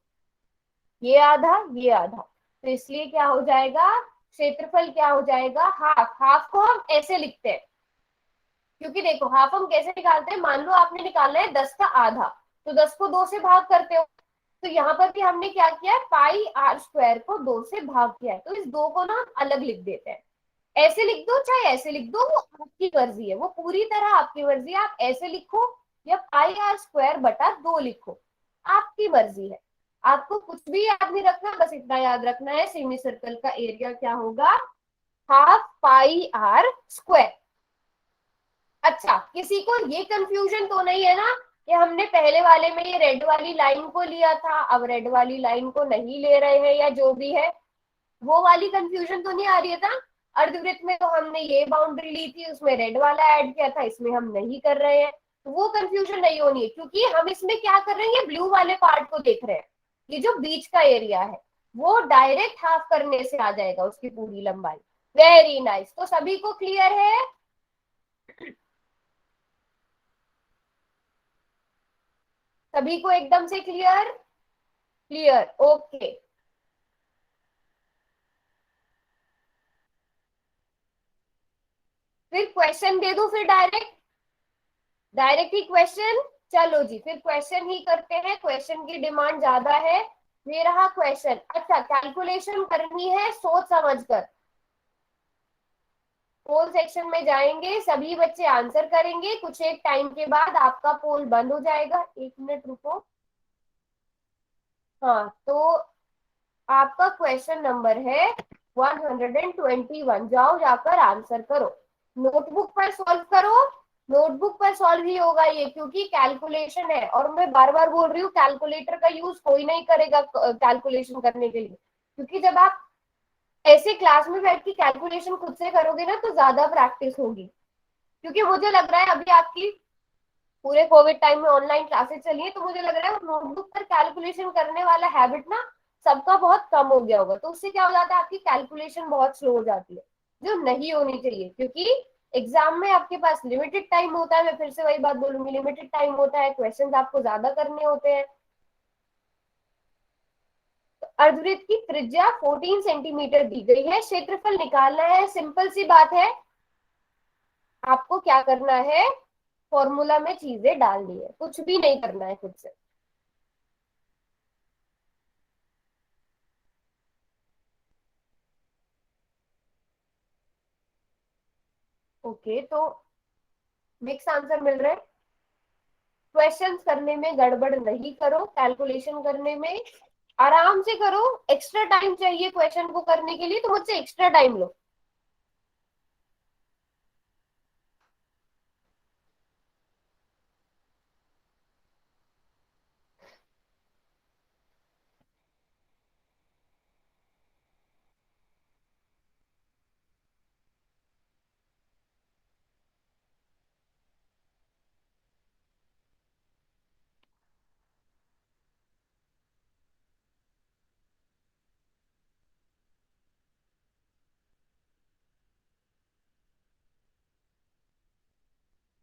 ये आधा, ये आधा, तो इसलिए क्या हो जाएगा, क्षेत्रफल क्या हो जाएगा, हाफ। हाफ को हम ऐसे लिखते हैं, क्योंकि देखो हाफ हम कैसे निकालते हैं, मान लो आपने निकालना है 10 का आधा, तो 10 को 2 से भाग करते हो। तो यहाँ पर भी हमने क्या किया है, पाई आर स्क्वायर को 2 से भाग किया है, तो इस 2 को ना हम अलग लिख देते हैं। ऐसे लिख दो चाहे ऐसे लिख दो, वो आपकी मर्जी है, वो पूरी तरह आपकी मर्जी है। आप ऐसे लिखो या पाई आर स्क्वायर बटा 2 लिखो, आपकी मर्जी है। आपको कुछ भी याद नहीं रखना, बस इतना याद रखना है, सेमी सर्कल का एरिया क्या होगा, हाफ पाई आर स्क्वायर। अच्छा, किसी को ये कंफ्यूजन तो नहीं है ना कि हमने पहले वाले में ये रेड वाली लाइन को लिया था, अब रेड वाली लाइन को नहीं ले रहे हैं, या जो भी है, वो वाली कंफ्यूजन तो नहीं आ रही है ना। अर्धवृत्त में तो हमने ये बाउंड्री ली थी, उसमें रेड वाला ऐड किया था, इसमें हम नहीं कर रहे हैं, तो वो कंफ्यूजन नहीं होनी है, क्योंकि हम इसमें क्या कर रहे हैं, ये ब्लू वाले पार्ट को देख रहे हैं। ये जो बीच का एरिया है वो डायरेक्ट हाफ करने से आ जाएगा उसकी पूरी लंबाई। वेरी नाइस, तो सभी को क्लियर है। सभी को एकदम से क्लियर, क्लियर, ओके। फिर क्वेश्चन दे दूं, फिर डायरेक्ट, डायरेक्ट ही क्वेश्चन। चलो जी, फिर क्वेश्चन ही करते हैं, क्वेश्चन की डिमांड ज्यादा है। ये रहा क्वेश्चन। अच्छा, कैलकुलेशन करनी है सोच समझ कर। पोल सेक्शन में जाएंगे, सभी बच्चे आंसर करेंगे, कुछ एक टाइम के बाद आपका पोल बंद हो जाएगा। 1 मिनट रुको। हाँ, तो आपका क्वेश्चन नंबर है 121, जाओ जाकर आंसर करो, नोटबुक पर सॉल्व करो। नोटबुक पर सॉल्व ही होगा ये, क्योंकि कैलकुलेशन है, और मैं बार बार बोल रही हूँ कैलकुलेटर का यूज कोई नहीं करेगा कैलकुलेशन करने के लिए, क्योंकि जब आप ऐसे क्लास में बैठ के कैलकुलेशन खुद से करोगे ना तो ज्यादा प्रैक्टिस होगी। क्योंकि मुझे लग रहा है अभी आपकी पूरे कोविड टाइम में ऑनलाइन क्लासेस चली है, तो मुझे लग रहा है नोटबुक पर कैलकुलेशन करने वाला हैबिट ना सबका बहुत कम हो गया होगा, तो उससे क्या हो जाता है, आपकी कैलकुलेशन बहुत स्लो हो जाती है, जो नहीं होनी चाहिए। क्योंकि एग्जाम में आपके पास लिमिटेड टाइम होता है, मैं फिर से वही बात बोलूंगी, लिमिटेड टाइम होता है, क्वेश्चन आपको ज्यादा करने होते हैं। तो अर्धवृत्त की त्रिज्या 14 सेंटीमीटर दी गई है, क्षेत्रफल निकालना है, सिंपल सी बात है। आपको क्या करना है, फॉर्मूला में चीजें डालनी है, कुछ भी नहीं करना है खुद से। ओके, तो मिक्स आंसर मिल रहे हैं। क्वेश्चंस करने में गड़बड़ नहीं करो, कैलकुलेशन करने में आराम से करो। एक्स्ट्रा टाइम चाहिए क्वेश्चन को करने के लिए तो मुझसे एक्स्ट्रा टाइम लो।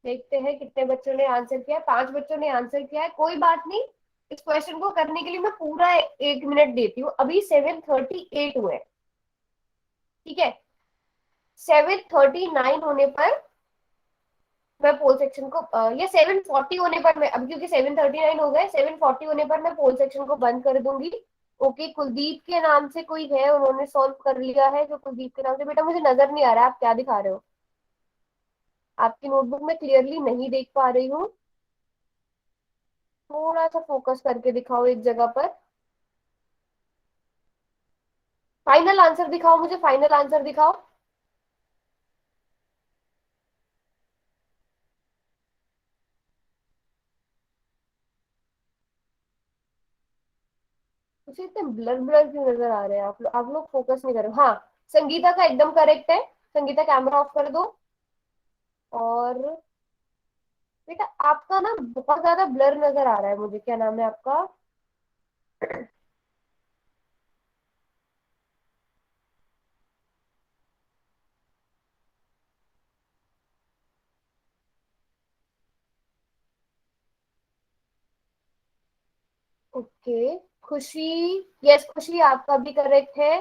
देखते हैं कितने बच्चों ने आंसर किया है। 5 बच्चों ने आंसर किया है, कोई बात नहीं। इस क्वेश्चन को करने के लिए मैं पूरा 1 मिनट देती हूँ। अभी 7:38 हुए, ठीक है। 7:39 होने पर मैं पोल सेक्शन को ये 7:40 होने पर मैं, अब क्योंकि 7:39 हो गए, 7:40 होने पर मैं पोल सेक्शन को बंद कर दूंगी। ओके, कुलदीप के नाम से कोई है, उन्होंने सॉल्व कर लिया है। जो कुलदीप के नाम से, बेटा मुझे नजर नहीं आ रहा है आप क्या दिखा रहे हो। आपकी नोटबुक में क्लियरली नहीं देख पा रही हूँ, थोड़ा सा फोकस करके दिखाओ एक जगह पर। फाइनल आंसर दिखाओ मुझे, फाइनल आंसर दिखाओ। मुझे इतने ब्लर ब्लर क्यों नजर आ रहे हैं आप लोग फोकस नहीं कर रहे हो। हाँ, संगीता का एकदम करेक्ट है। संगीता कैमरा ऑफ कर दो। और बेटा आपका ना बहुत ज्यादा ब्लर नजर आ रहा है मुझे, क्या नाम है आपका? ओके, खुशी। यस खुशी, आपका भी करेक्ट है।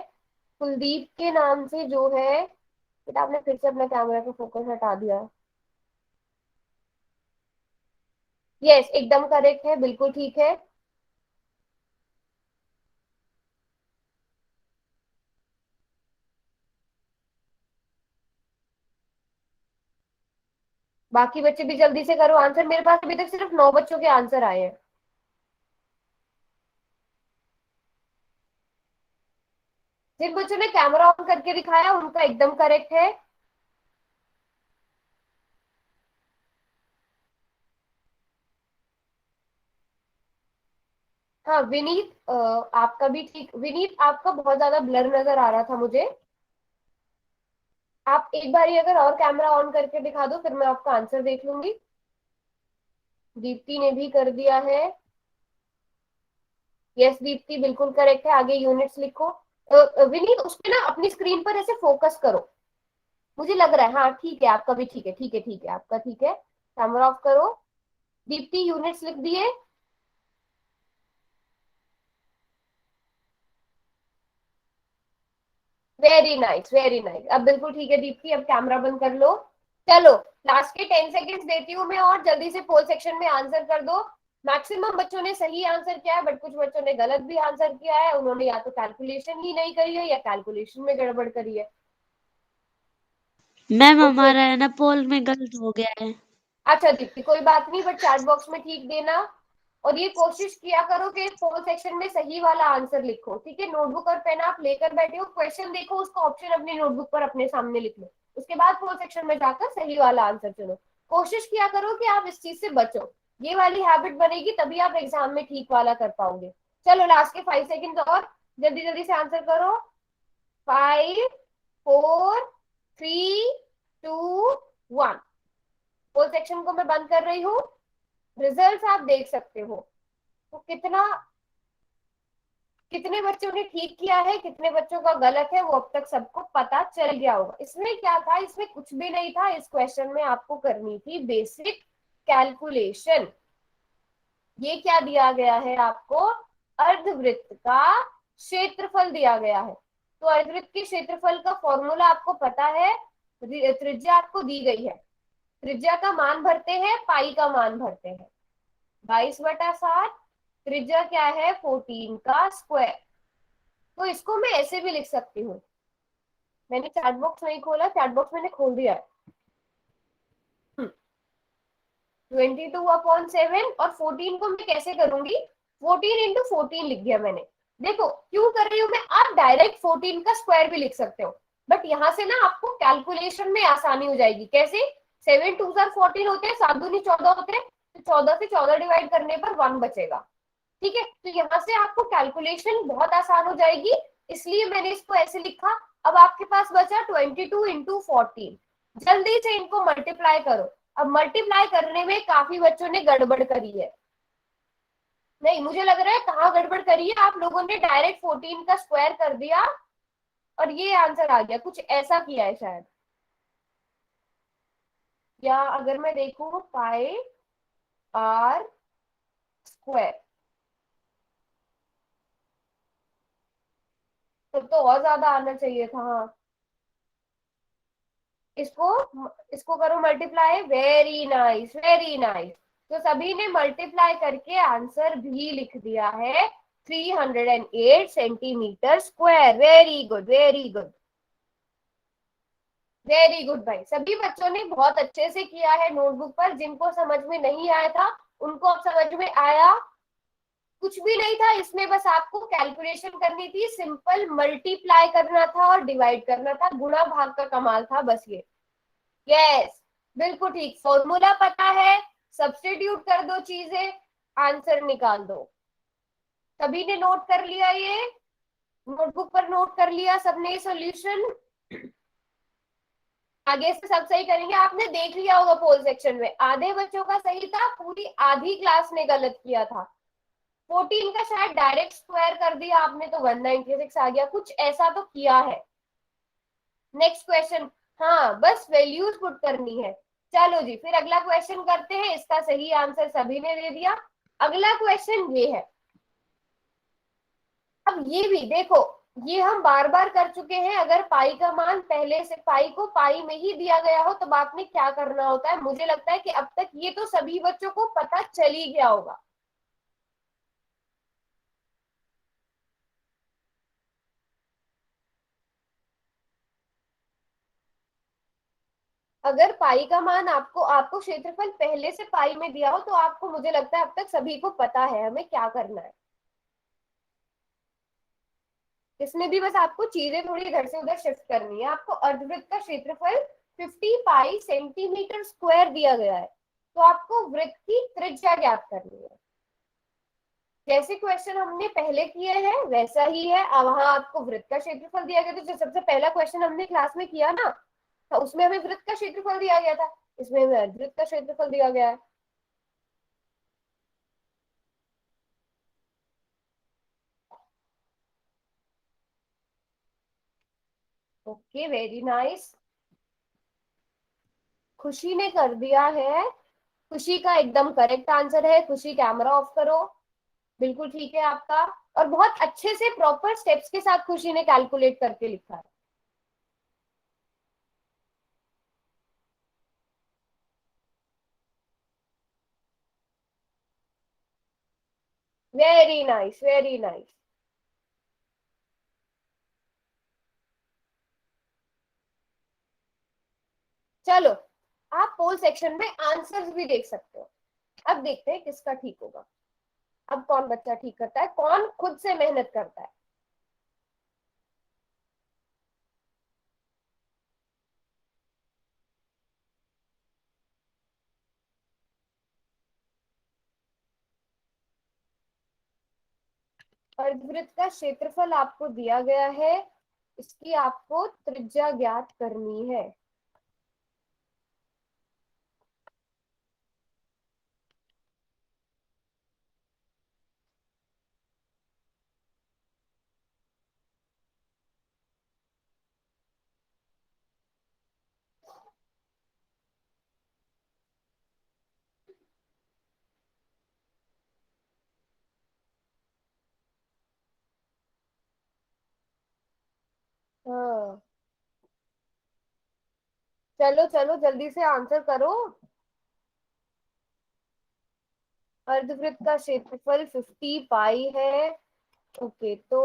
कुलदीप के नाम से जो है, बेटा आपने फिर से अपना कैमरा का फोकस हटा दिया। यस एकदम करेक्ट है, बिल्कुल ठीक है। बाकी बच्चे भी जल्दी से करो आंसर, मेरे पास अभी तक सिर्फ 9 बच्चों के आंसर आए हैं। जिन बच्चों ने कैमरा ऑन करके दिखाया उनका एकदम करेक्ट है। हाँ विनीत, आपका भी ठीक। विनीत आपका बहुत ज्यादा ब्लर नजर आ रहा था मुझे। आप एक बार अगर और कैमरा ऑन करके दिखा दो फिर मैं आपका आंसर देख लूंगी। दीप्ति ने भी कर दिया है। यस दीप्ति बिल्कुल करेक्ट है, आगे यूनिट्स लिखो। विनीत उस पे ना अपनी स्क्रीन पर ऐसे फोकस करो, मुझे लग रहा है। हाँ ठीक है, आपका भी ठीक है, ठीक है ठीक है, आपका ठीक है। कैमरा ऑफ करो। दीप्ति यूनिट्स लिख दिए? वेरी नाइस वेरी नाइस, अब बिल्कुल ठीक है दीप्ति, अब कैमरा बंद कर लो। चलो, लास्ट के 10 सेकेंड्स देती हूँ मैं, और जल्दी से पोल सेक्शन में आंसर कर दो। मैक्सिमम बच्चों ने सही आंसर किया है, बट कुछ बच्चों ने गलत भी आंसर किया है। उन्होंने या तो कैलकुलेशन ही नहीं करी है या कैलकुलेशन में गड़बड़ करी है। मैम ओके, हमारा है ना पोल में गलत हो गया है। अच्छा दीप्ति कोई बात नहीं, बट चैट बॉक्स में ठीक देना। और ये कोशिश किया करो कि पोल सेक्शन में सही वाला आंसर लिखो, ठीक है? नोटबुक और पेन आप लेकर बैठे हो, क्वेश्चन देखो, उसका ऑप्शन अपनी नोटबुक पर अपने सामने लिख लो। उसके बाद पोल सेक्शन में जाकर सही वाला आंसर चुनो। कोशिश किया करो कि आप इस चीज से बचो, ये वाली हैबिट बनेगी तभी आप एग्जाम में ठीक वाला कर पाओगे। चलो लास्ट के 5 सेकेंड और, जल्दी जल्दी से आंसर करो। 5 4 3 2 1। पोल सेक्शन को मैं बंद कर रही हूँ। रिजल्ट्स आप देख सकते हो। तो कितने बच्चों ने ठीक किया है, कितने बच्चों का गलत है, वो अब तक सबको पता चल गया होगा। इसमें क्या था, इसमें कुछ भी नहीं था। इस क्वेश्चन में आपको करनी थी बेसिक कैलकुलेशन। ये क्या दिया गया है आपको? अर्धवृत्त का क्षेत्रफल दिया गया है। तो अर्धवृत्त के क्षेत्रफल का फॉर्मूला आपको पता है। त्रिज्या आपको दी गई है, त्रिज्या का मान भरते हैं, पाई का मान भरते हैं। 22/7। त्रिज्या क्या है? 14 का स्क्वायर। तो इसको मैं ऐसे भी लिख सकती हूँ। मैंने चैट बॉक्स नहीं खोला, चैट बॉक्स मैंने खोल दिया है। 22/7 और 14 को मैं कैसे करूंगी? 14 × 14 लिख दिया मैंने। देखो क्यों कर रही हूँ मैं, आप डायरेक्ट 14 का स्क्वायर भी लिख सकते हो, बट यहाँ से ना आपको कैलकुलेशन में आसानी हो जाएगी। कैसे? 7 2 14 होते हैं, 7 दूनी 14 होते हैं, तो 14 से 14 डिवाइड करने पर 1 बचेगा। ठीक है, तो यहाँ से आपको कैलकुलेशन बहुत आसान हो जाएगी, इसलिए मैंने इसको ऐसे लिखा। अब आपके पास बचा 22 × 14। जल्दी से इनको मल्टीप्लाई करो। अब मल्टीप्लाई करने में काफी बच्चों ने गड़बड़ करी है। नहीं, मुझे लग रहा है कहाँ गड़बड़ करी है, आप लोगों ने डायरेक्ट 14 का स्क्वायर कर दिया और ये आंसर आ गया, कुछ ऐसा किया है शायद। या अगर मैं देखूं, पाई आर स्क्वायर, तब तो और ज्यादा आना चाहिए था। हाँ, इसको इसको करो multiply. Very nice very nice. तो सभी ने मल्टीप्लाई करके आंसर भी लिख दिया है, 308 centimetre square. Very good very good. Very good भाई, सभी बच्चों ने बहुत अच्छे से किया है नोटबुक पर। जिनको समझ में नहीं आया था उनको अब समझ में आया। कुछ भी नहीं था इसमें, बस आपको कैलकुलेशन करनी थी, सिंपल मल्टीप्लाई करना था और डिवाइड करना था, गुणा भाग का कमाल था बस ये। यस, बिल्कुल ठीक, फॉर्मूला पता है, सब्स्टिट्यूट कर दो चीजें, आंसर निकाल दो। सभी ने नोट कर लिया ये, नोटबुक पर नोट कर लिया सबने सॉल्यूशन? आगे से सब सही करेंगे। आपने देख लिया होगा पोल सेक्शन में, आधे बच्चों का सही था, पूरी आधी क्लास ने गलत किया था। 14 का शायद डायरेक्ट स्क्वायर कर दिया आपने तो 196 आ गया, कुछ ऐसा तो किया है। नेक्स्ट क्वेश्चन, हाँ बस वैल्यूज पुट करनी है। चलो जी, फिर अगला क्वेश्चन करते हैं। इसका सही आंसर सभी ने दे दिया। अगला क्वेश्चन ये है, अब ये भी देखो, ये हम बार बार कर चुके हैं। अगर पाई का मान पहले से, पाई को पाई में ही दिया गया हो तब आपने क्या करना होता है, मुझे लगता है कि अब तक ये तो सभी बच्चों को पता चल ही गया होगा। अगर पाई का मान आपको आपको क्षेत्रफल पहले से पाई में दिया हो तो आपको, मुझे लगता है अब तक सभी को पता है हमें क्या करना है। इसमें भी बस आपको चीजें थोड़ी इधर से उधर शिफ्ट करनी है। आपको अर्धवृत्त का क्षेत्रफल 50 पाई सेंटीमीटर स्क्वायर दिया गया है, तो आपको वृत्त की त्रिज्या ज्ञात करनी है। जैसे क्वेश्चन हमने पहले किए हैं वैसा ही है। अब वहां आपको वृत्त का क्षेत्रफल दिया गया था, जो सबसे पहला क्वेश्चन हमने क्लास में किया ना, तो उसमें हमें वृत्त का क्षेत्रफल दिया गया था, इसमें हमें अर्धवृत्त का क्षेत्रफल दिया गया है। Okay, very nice. खुशी ने कर दिया है, खुशी का एकदम करेक्ट आंसर है। खुशी कैमरा ऑफ करो, बिल्कुल ठीक है आपका। और बहुत अच्छे से प्रॉपर स्टेप्स के साथ खुशी ने कैलकुलेट करके लिखा है। Very nice, very nice. चलो, आप पोल सेक्शन में आंसर्स भी देख सकते हो। अब देखते हैं किसका ठीक होगा। अब कौन बच्चा ठीक करता है, कौन खुद से मेहनत करता है। अर्धवृत्त का क्षेत्रफल आपको दिया गया है, इसकी आपको त्रिज्या ज्ञात करनी है। हाँ, चलो चलो जल्दी से आंसर करो। अर्धवृत्त का क्षेत्रफल 50 पाई है। ओके, तो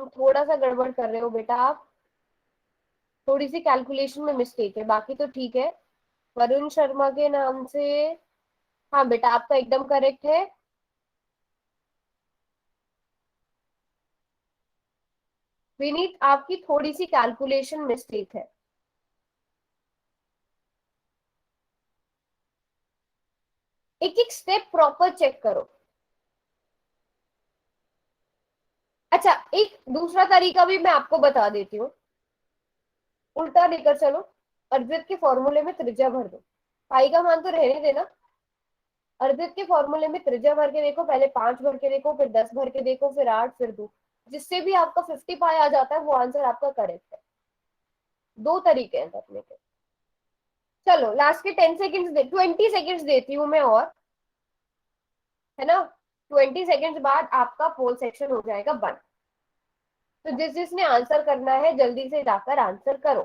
थोड़ा सा गड़बड़ कर रहे हो बेटा आप, थोड़ी सी कैलकुलेशन में मिस्टेक है, बाकी तो ठीक है। वरुण शर्मा के नाम से, हाँ बेटा आपका एकदम करेक्ट है। विनीत, आपकी थोड़ी सी कैलकुलेशन मिस्टेक है। एक एक स्टेप प्रॉपर चेक करो। अच्छा, एक दूसरा तरीका भी मैं आपको बता देती हूँ, उल्टा लेकर चलो। अर्धवृत्त के फॉर्मूले में त्रिज्या भर दो, पाई का मान तो रहने देना। अर्धवृत्त के फॉर्मूले में त्रिज्या भर के देखो, पहले 5 भर के देखो, फिर 10 भर के देखो, फिर 8, फिर 2, जिससे भी आपका 50 पाई आ जाता है वो आंसर आपका करेक्ट है। दो तरीके हैं करने के। चलो लास्ट के 10 सेकेंड्स 20 सेकेंड्स देती हूँ मैं और, है ना। 20 सेकेंड्स बाद आपका पोल सेक्शन हो जाएगा बंद। तो जिसने आंसर करना है जल्दी से जाकर आंसर करो।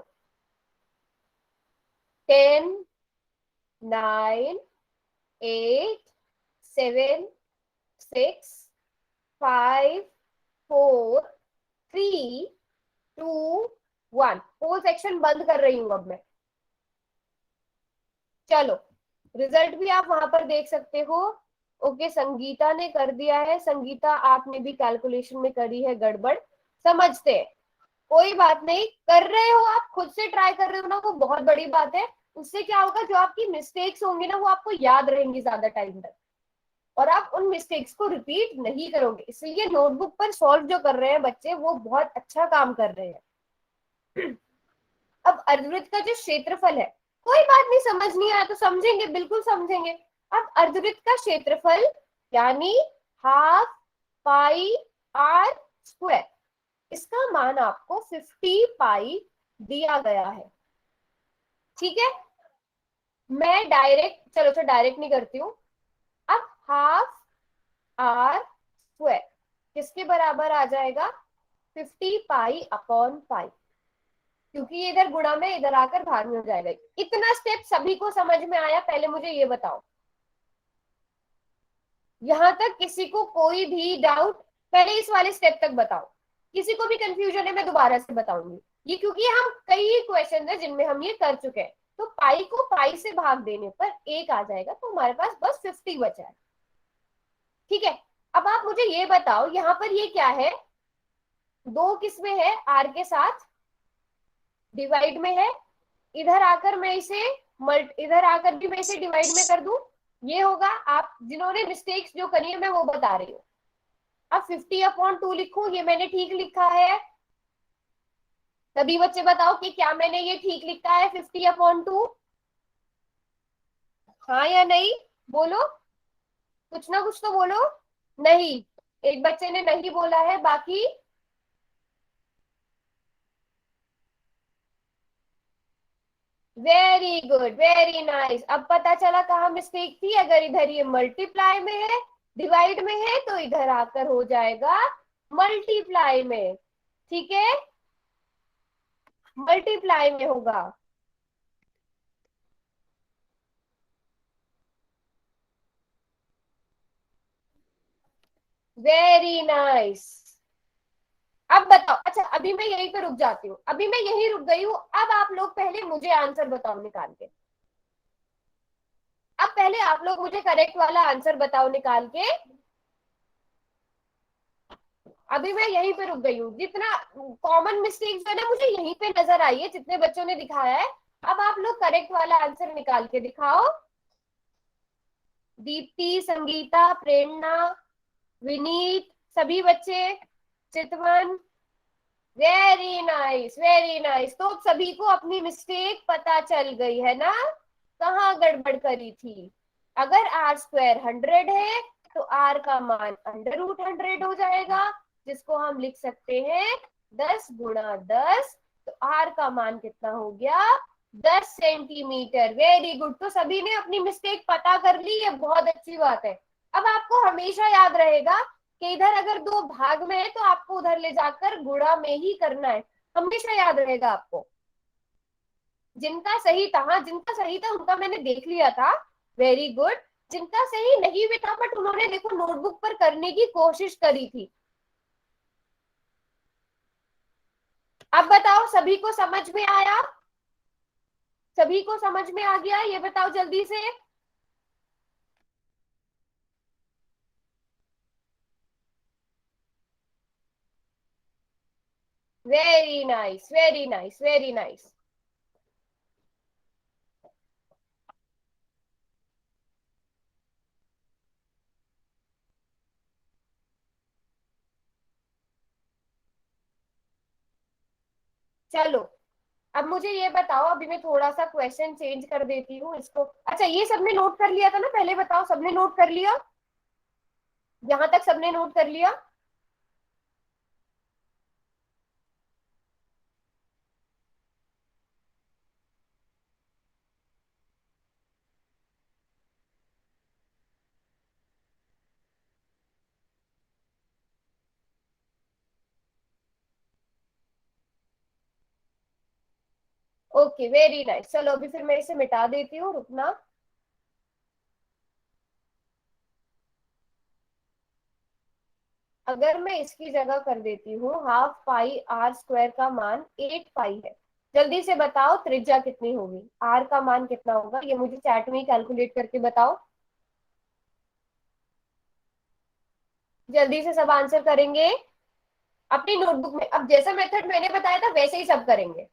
10, 9, 8, 7, 6, 5, 4 3 2 1। होल सेक्शन बंद कर रही हूं अब मैं। चलो, रिजल्ट भी आप वहां पर देख सकते हो। ओके, संगीता ने कर दिया है। संगीता, आपने भी कैलकुलेशन में करी है गड़बड़, समझते हैं, कोई बात नहीं। कर रहे हो आप, खुद से ट्राई कर रहे हो ना, वो बहुत बड़ी बात है। उससे क्या होगा, जो आपकी मिस्टेक्स होंगी ना वो आपको याद रहेंगी ज्यादा टाइम तक, और आप उन मिस्टेक्स को रिपीट नहीं करोगे। इसलिए नोटबुक पर सॉल्व जो कर रहे हैं बच्चे, वो बहुत अच्छा काम कर रहे हैं। अब अर्धवृत्त का जो क्षेत्रफल है, कोई बात नहीं, समझ नहीं आया तो समझेंगे, बिल्कुल समझेंगे। अब अर्धवृत्त का क्षेत्रफल यानी हाफ पाई आर स्क्वायर, इसका मान आपको 50 पाई दिया गया है। ठीक है, मैं डायरेक्ट, चलो तो डायरेक्ट नहीं करती हूँ। अब हाफ आर स्क्वायर किसके बराबर आ जाएगा, 50 पाई अपॉन पाई, क्योंकि ये इधर गुणा में इधर आकर भाग में हो जाएगा। इतना स्टेप सभी को समझ में आया? पहले मुझे ये बताओ, यहां तक किसी को कोई भी डाउट? पहले इस वाले स्टेप तक बताओ। किसी को भी कंफ्यूजन है, मैं दोबारा से बताऊंगी ये, क्योंकि हम कई क्वेश्चन है जिनमें हम ये कर चुके हैं। तो पाई को पाई से भाग देने पर एक आ जाएगा, तो हमारे पास बस 50 बचा है। ठीक है, अब आप मुझे ये बताओ, यहाँ पर ये क्या है, दो किस में है, आर के साथ डिवाइड में है। इधर आकर मैं इसे इधर आकर भी मैं इसे डिवाइड में कर दूं, ये होगा। आप जिन्होंने मिस्टेक्स जो करी है मैं वो बता रही हूँ। अब 50/2 लिखूं, ये मैंने ठीक लिखा है? सभी बच्चे बताओ कि क्या मैंने ये ठीक लिखा है 50/2? हाँ या नहीं, बोलो, कुछ ना कुछ तो बोलो। नहीं, एक बच्चे ने नहीं बोला है, बाकी वेरी गुड, वेरी नाइस। अब पता चला कहाँ मिस्टेक थी। अगर इधर ये मल्टीप्लाई में है, डिवाइड में है, तो इधर आकर हो जाएगा मल्टीप्लाई में। ठीक है, मल्टीप्लाई में होगा। Very nice. अब बताओ, अच्छा अभी मैं यहीं पे रुक जाती हूँ, अभी मैं यहीं रुक गई हूँ। अब आप लोग पहले मुझे आंसर बताओ निकाल के। अब पहले आप लोग मुझे करेक्ट वाला आंसर बताओ निकाल के। अभी मैं यहीं पे रुक गई हूँ। जितना कॉमन मिस्टेक्स है ना, मुझे यहीं पे नजर आई है, जितने बच्चों ने दिखाया है। अब आप लोग करेक्ट वाला आंसर निकाल के दिखाओ। दीप्ति, संगीता, प्रेरणा, विनीत, सभी बच्चे, चितवन, वेरी नाइस, वेरी नाइस। तो सभी को अपनी मिस्टेक पता चल गई है ना, कहाँ गड़बड़ करी थी। अगर आर स्क्वायर 100 है, तो आर का मान √100 हो जाएगा, जिसको हम लिख सकते हैं 10 × 10। तो आर का मान कितना हो गया, 10 सेंटीमीटर। वेरी गुड, तो सभी ने अपनी मिस्टेक पता कर ली, ये बहुत अच्छी बात है। अब आपको हमेशा याद रहेगा कि इधर अगर दो भाग में है तो आपको उधर ले जाकर गुणा में ही करना है। हमेशा याद रहेगा आपको। जिनका सही था, हाँ जिनका सही था उनका मैंने देख लिया था, वेरी गुड। जिनका सही नहीं भी था, बट उन्होंने देखो नोटबुक पर करने की कोशिश करी थी। अब बताओ, सभी को समझ में आया? सभी को समझ में आ गया, ये बताओ जल्दी से। Very nice, very nice, very nice. चलो, अब मुझे ये बताओ, अभी मैं थोड़ा सा क्वेश्चन चेंज कर देती हूँ इसको। अच्छा, ये सबने नोट कर लिया था ना? पहले बताओ, सबने नोट कर लिया? यहां तक सबने नोट कर लिया? Okay, very nice. चलो अभी फिर मैं इसे मिटा देती हूँ, रुकना। अगर मैं इसकी जगह कर देती हूँ हाफ पाई आर स्क्वायर का मान 8 पाई है, जल्दी से बताओ त्रिज्या कितनी होगी, आर का मान कितना होगा, ये मुझे चैट में ही कैलकुलेट करके बताओ। जल्दी से सब आंसर करेंगे अपनी नोटबुक में। अब जैसा मेथड मैंने बताया था वैसे ही सब करेंगे।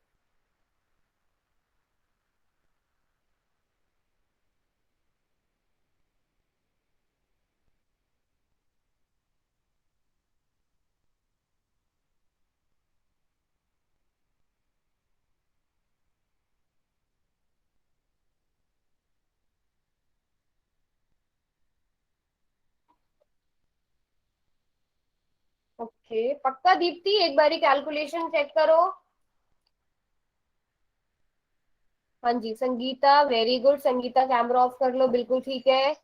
ओके पक्का दीप्ति, एक बारी कैलकुलेशन चेक करो। हाँ जी Sangeeta, very good Sangeeta, camera off कर लो, बिल्कुल ठीक है।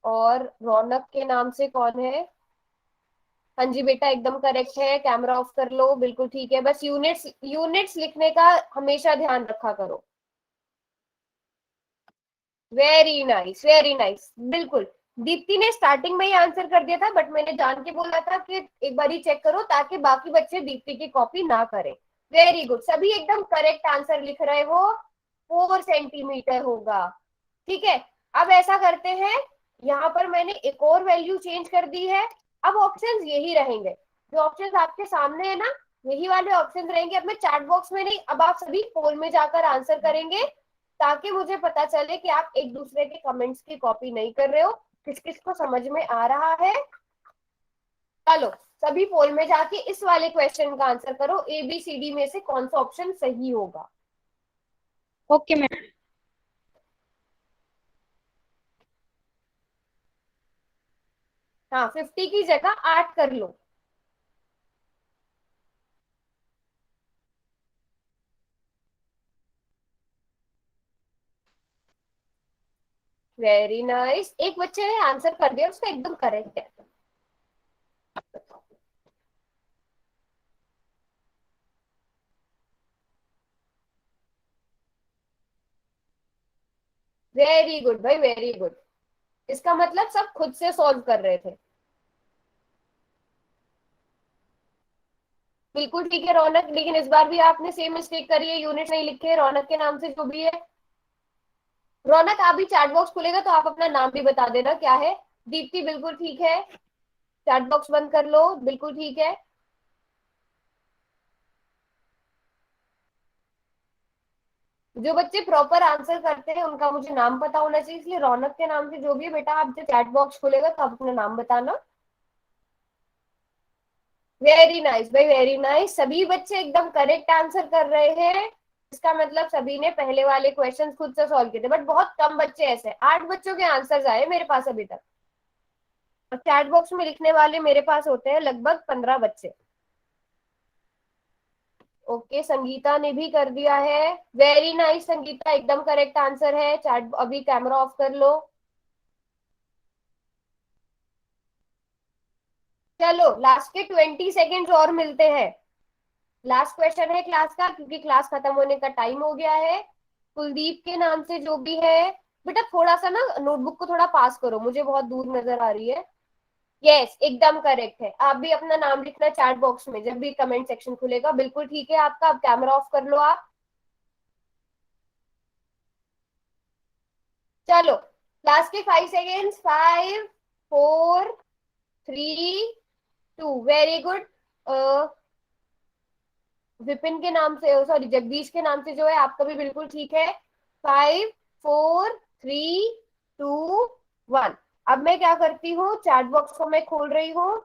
और रौनक के नाम से कौन है? हाँ जी बेटा एकदम करेक्ट है, कैमरा ऑफ कर लो, बिल्कुल ठीक है। बस यूनिट्स यूनिट्स लिखने का हमेशा ध्यान रखा करो। वेरी नाइस वेरी नाइस, बिल्कुल। दीप्ति ने स्टार्टिंग में ही आंसर कर दिया था, बट मैंने जान के बोला था कि एक बार ही चेक करो ताकि बाकी बच्चे दीप्ति की कॉपी ना करें। वेरी गुड, सभी एकदम करेक्ट आंसर लिख रहे हो। 4 सेंटीमीटर होगा। ठीक है, अब ऐसा करते हैं, यहाँ पर मैंने एक और वैल्यू चेंज कर दी है। अब ऑप्शंस यही रहेंगे, जो ऑप्शंस आपके सामने है ना, यही वाले ऑप्शंस रहेंगे। अब मैं चैट बॉक्स में नहीं, अब आप सभी पोल में जाकर आंसर करेंगे, ताकि मुझे पता चले कि आप एक दूसरे के कमेंट्स की कॉपी नहीं कर रहे हो। किस किस को समझ में आ रहा है? चलो सभी पोल में जाके इस वाले क्वेश्चन का आंसर करो, ए बी सी डी में से कौन सा ऑप्शन सही होगा। Okay ma'am. हाँ 50 की जगह 8 कर लो। वेरी नाइस, एक बच्चे ने आंसर कर दिया, उसका एकदम करेक्ट है। वेरी गुड भाई वेरी गुड, इसका मतलब सब खुद से सॉल्व कर रहे थे। बिल्कुल ठीक है रौनक, लेकिन इस बार भी आपने सेम मिस्टेक करी है, यूनिट नहीं लिखे रौनक के नाम से जो भी है। रौनक आप भी चैट बॉक्स खुलेगा तो आप अपना नाम भी बता देना क्या है। दीप्ति बिल्कुल ठीक है, चैट बॉक्स बंद कर लो, बिल्कुल ठीक है। जो बच्चे प्रॉपर आंसर करते हैं उनका मुझे नाम पता होना चाहिए, इसलिए रौनक के नाम से जो भी है बेटा, आप जब चैट बॉक्स खुलेगा तो आप अपना नाम बताना। वेरी नाइस भाई वेरी नाइस, सभी बच्चे एकदम करेक्ट आंसर कर रहे हैं। इसका मतलब सभी ने पहले वाले क्वेश्चन खुद से सॉल्व किए थे, बट बहुत कम बच्चे ऐसे, 8 बच्चों के आंसर्स आए मेरे पास अभी तक। और चैट बॉक्स में लिखने वाले मेरे पास होते हैं लगभग 15 बच्चे। ओके संगीता ने भी कर दिया है, वेरी नाइस संगीता, एकदम करेक्ट आंसर है। चैट अभी कैमरा ऑफ कर लो। चलो लास्ट के 20 सेकेंड्स और मिलते हैं, लास्ट क्वेश्चन है क्लास का, क्योंकि क्लास खत्म होने का टाइम हो गया है। कुलदीप के नाम से जो भी है, बेटा थोड़ा सा ना नोटबुक को थोड़ा पास करो, मुझे बहुत दूर नजर आ रही है। यस एकदम करेक्ट है, आप भी अपना नाम लिखना चैट बॉक्स में जब भी कमेंट सेक्शन खुलेगा, बिल्कुल ठीक है आपका। अब कैमरा ऑफ कर लो आप। चलो लास्ट के 5 सेकेंड्स, 5 4 3 2, वेरी गुड। विपिन के नाम से, सॉरी जगदीश के नाम से जो है आपका भी बिल्कुल ठीक है। 5 4 3 2 1। अब मैं क्या करती हूँ, चैट बॉक्स को मैं खोल रही हूँ।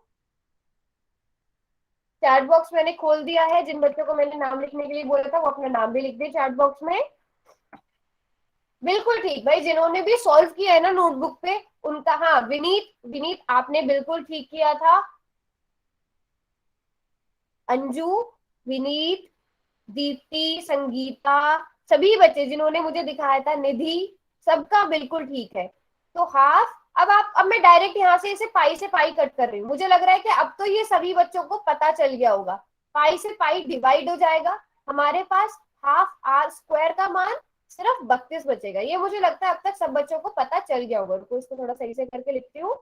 चैट बॉक्स मैंने खोल दिया है, जिन बच्चों को मैंने नाम लिखने के लिए बोला था वो अपना नाम भी लिख दे चैट बॉक्स में। बिल्कुल ठीक भाई, जिन्होंने भी सॉल्व किया है ना नोटबुक पे उनका, हाँ विनीत, विनीत आपने बिल्कुल ठीक किया था। अंजू, विनीत, दीप्ति, संगीता, सभी बच्चे जिन्होंने मुझे दिखाया था, निधि, सबका बिल्कुल ठीक है। तो हाफ, अब मैं डायरेक्ट यहाँ से इसे पाई से पाई कट कर रही हूँ, मुझे लग रहा है कि अब तो ये सभी बच्चों को पता चल गया होगा। पाई से पाई डिवाइड हो जाएगा, हमारे पास हाफ आर स्क्वायर का मान सिर्फ 32 बचेगा। ये मुझे लगता है अब तक सब बच्चों को पता चल गया होगा। तो इसको थोड़ा सही से करके लिखती हूँ,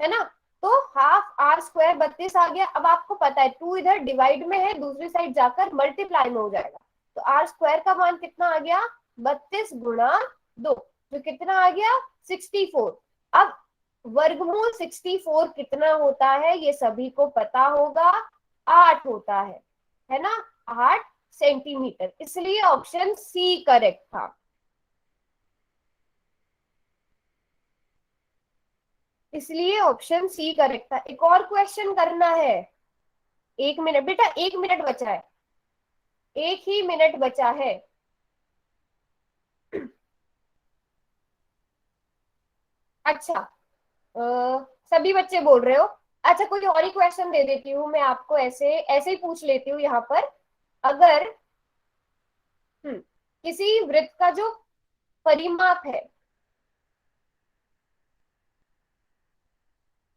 है ना। तो हाफ आर स्क्वायर 32 आ गया। अब आपको पता है 2 इधर डिवाइड में है, दूसरी साइड जाकर मल्टीप्लाई में हो जाएगा। तो आर स्क्वायर का मान कितना आ गया, 32 गुणा 2, जो कितना आ गया 64। अब वर्गमूल 64 कितना होता है ये सभी को पता होगा, 8 होता है ना, 8 सेंटीमीटर। इसलिए ऑप्शन सी करेक्ट था। इसलिए ऑप्शन सी करेक्ट था। एक और क्वेश्चन करना है। 1 मिनट बेटा, 1 मिनट बचा है, एक ही मिनट बचा है। अच्छा, सभी बच्चे बोल रहे हो। अच्छा, कोई और ही क्वेश्चन दे देती हूँ मैं आपको, ऐसे ऐसे ही पूछ लेती हूँ यहाँ पर। अगर किसी वृत्त का जो परिमाप है,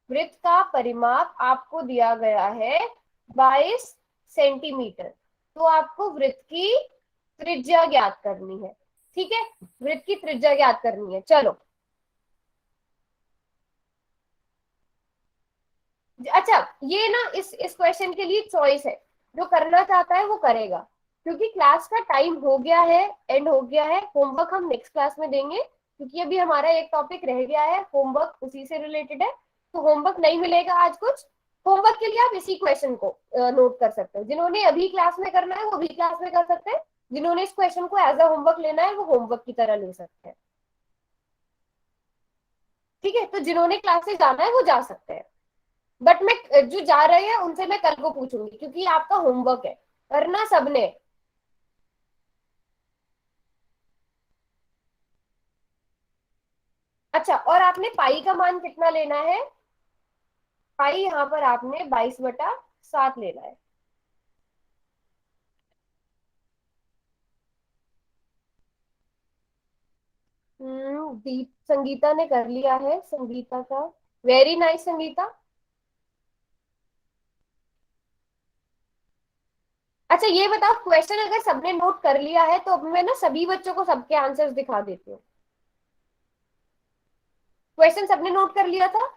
वृत्त का परिमाप आपको दिया गया है 22 सेंटीमीटर, तो आपको वृत्त की त्रिज्या ज्ञात करनी है। ठीक है, वृत्त की त्रिज्या ज्ञात करनी है। चलो, अच्छा, ये ना इस क्वेश्चन के लिए चॉइस है, जो करना चाहता है वो करेगा। क्योंकि क्लास का टाइम हो गया है, एंड हो गया है। होमवर्क हम नेक्स्ट क्लास में देंगे, क्योंकि अभी हमारा एक टॉपिक रह गया है, होमवर्क उसी से रिलेटेड है। तो होमवर्क नहीं मिलेगा आज कुछ। होमवर्क के लिए आप इसी क्वेश्चन को नोट कर सकते हो। जिन्होंने अभी क्लास में करना है वो अभी क्लास में कर सकते हैं, जिन्होंने इस क्वेश्चन को एज अ होमवर्क लेना है वो होमवर्क की तरह ले सकते हैं। ठीक है, तो जिन्होंने क्लास से जाना है वो जा सकते हैं। बट मैं जो जा रहे हैं उनसे मैं कल को पूछूंगी, क्योंकि आपका होमवर्क है, करना सबने। अच्छा, और आपने पाई का मान कितना लेना है, पाई यहाँ पर आपने 22/7 लेना है। दीप संगीता ने कर लिया है, संगीता का। Very nice Sangeeta. अच्छा, ये बताओ, क्वेश्चन अगर सबने नोट कर लिया है तो अब मैं ना सभी बच्चों को सबके आंसर्स दिखा देती हूँ। क्वेश्चन सबने नोट कर लिया था।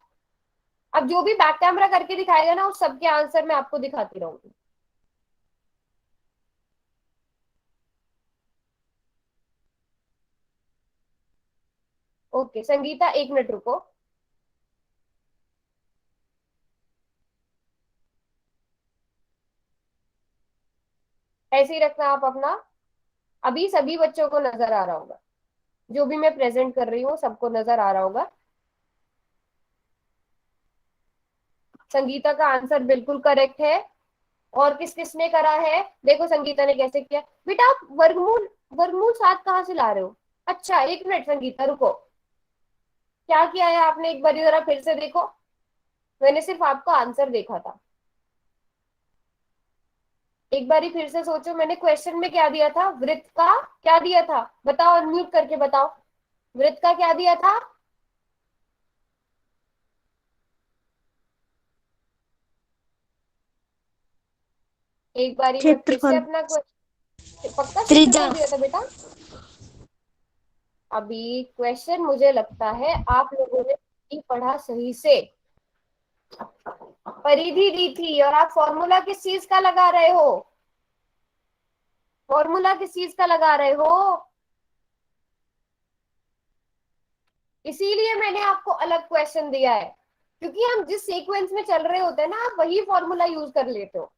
अब जो भी बैक कैमरा करके दिखाएगा ना उस सबके आंसर मैं आपको दिखाती रहूंगी। ओके संगीता, 1 मिनट रुको। ऐसे ही रखना आप अपना। अभी सभी बच्चों को नजर आ रहा होगा, जो भी मैं प्रेजेंट कर रही हूँ सबको नजर आ रहा होगा। संगीता का आंसर बिल्कुल करेक्ट है। और किस किसने करा है, देखो संगीता ने कैसे किया। बेटा आप वर्गमूल वर्गमूल 7 कहाँ से ला रहे हो। अच्छा, 1 मिनट संगीता रुको। क्या किया है आपने, एक बार जरा फिर से देखो। मैंने सिर्फ आपका आंसर देखा था। एक बार ही फिर से सोचो, मैंने क्वेश्चन में क्या दिया था, वृत्त का क्या दिया था, बताओ, अनम्यूट करके बताओ। वृत्त का क्या दिया था। एक बारी मैं फिर से क्षेत्रफल। अपना पक्का त्रिज्या। क्षेत्रफल दिया था बेटा। अभी क्वेश्चन मुझे लगता है आप लोगों ने नहीं पढ़ा सही से। परिधि दी थी और आप फॉर्मूला किस चीज का लगा रहे हो, फॉर्मूला किस चीज का लगा रहे हो। इसीलिए मैंने आपको अलग क्वेश्चन दिया है, क्योंकि हम जिस सीक्वेंस में चल रहे होते हैं ना आप वही फॉर्मूला यूज कर लेते हो।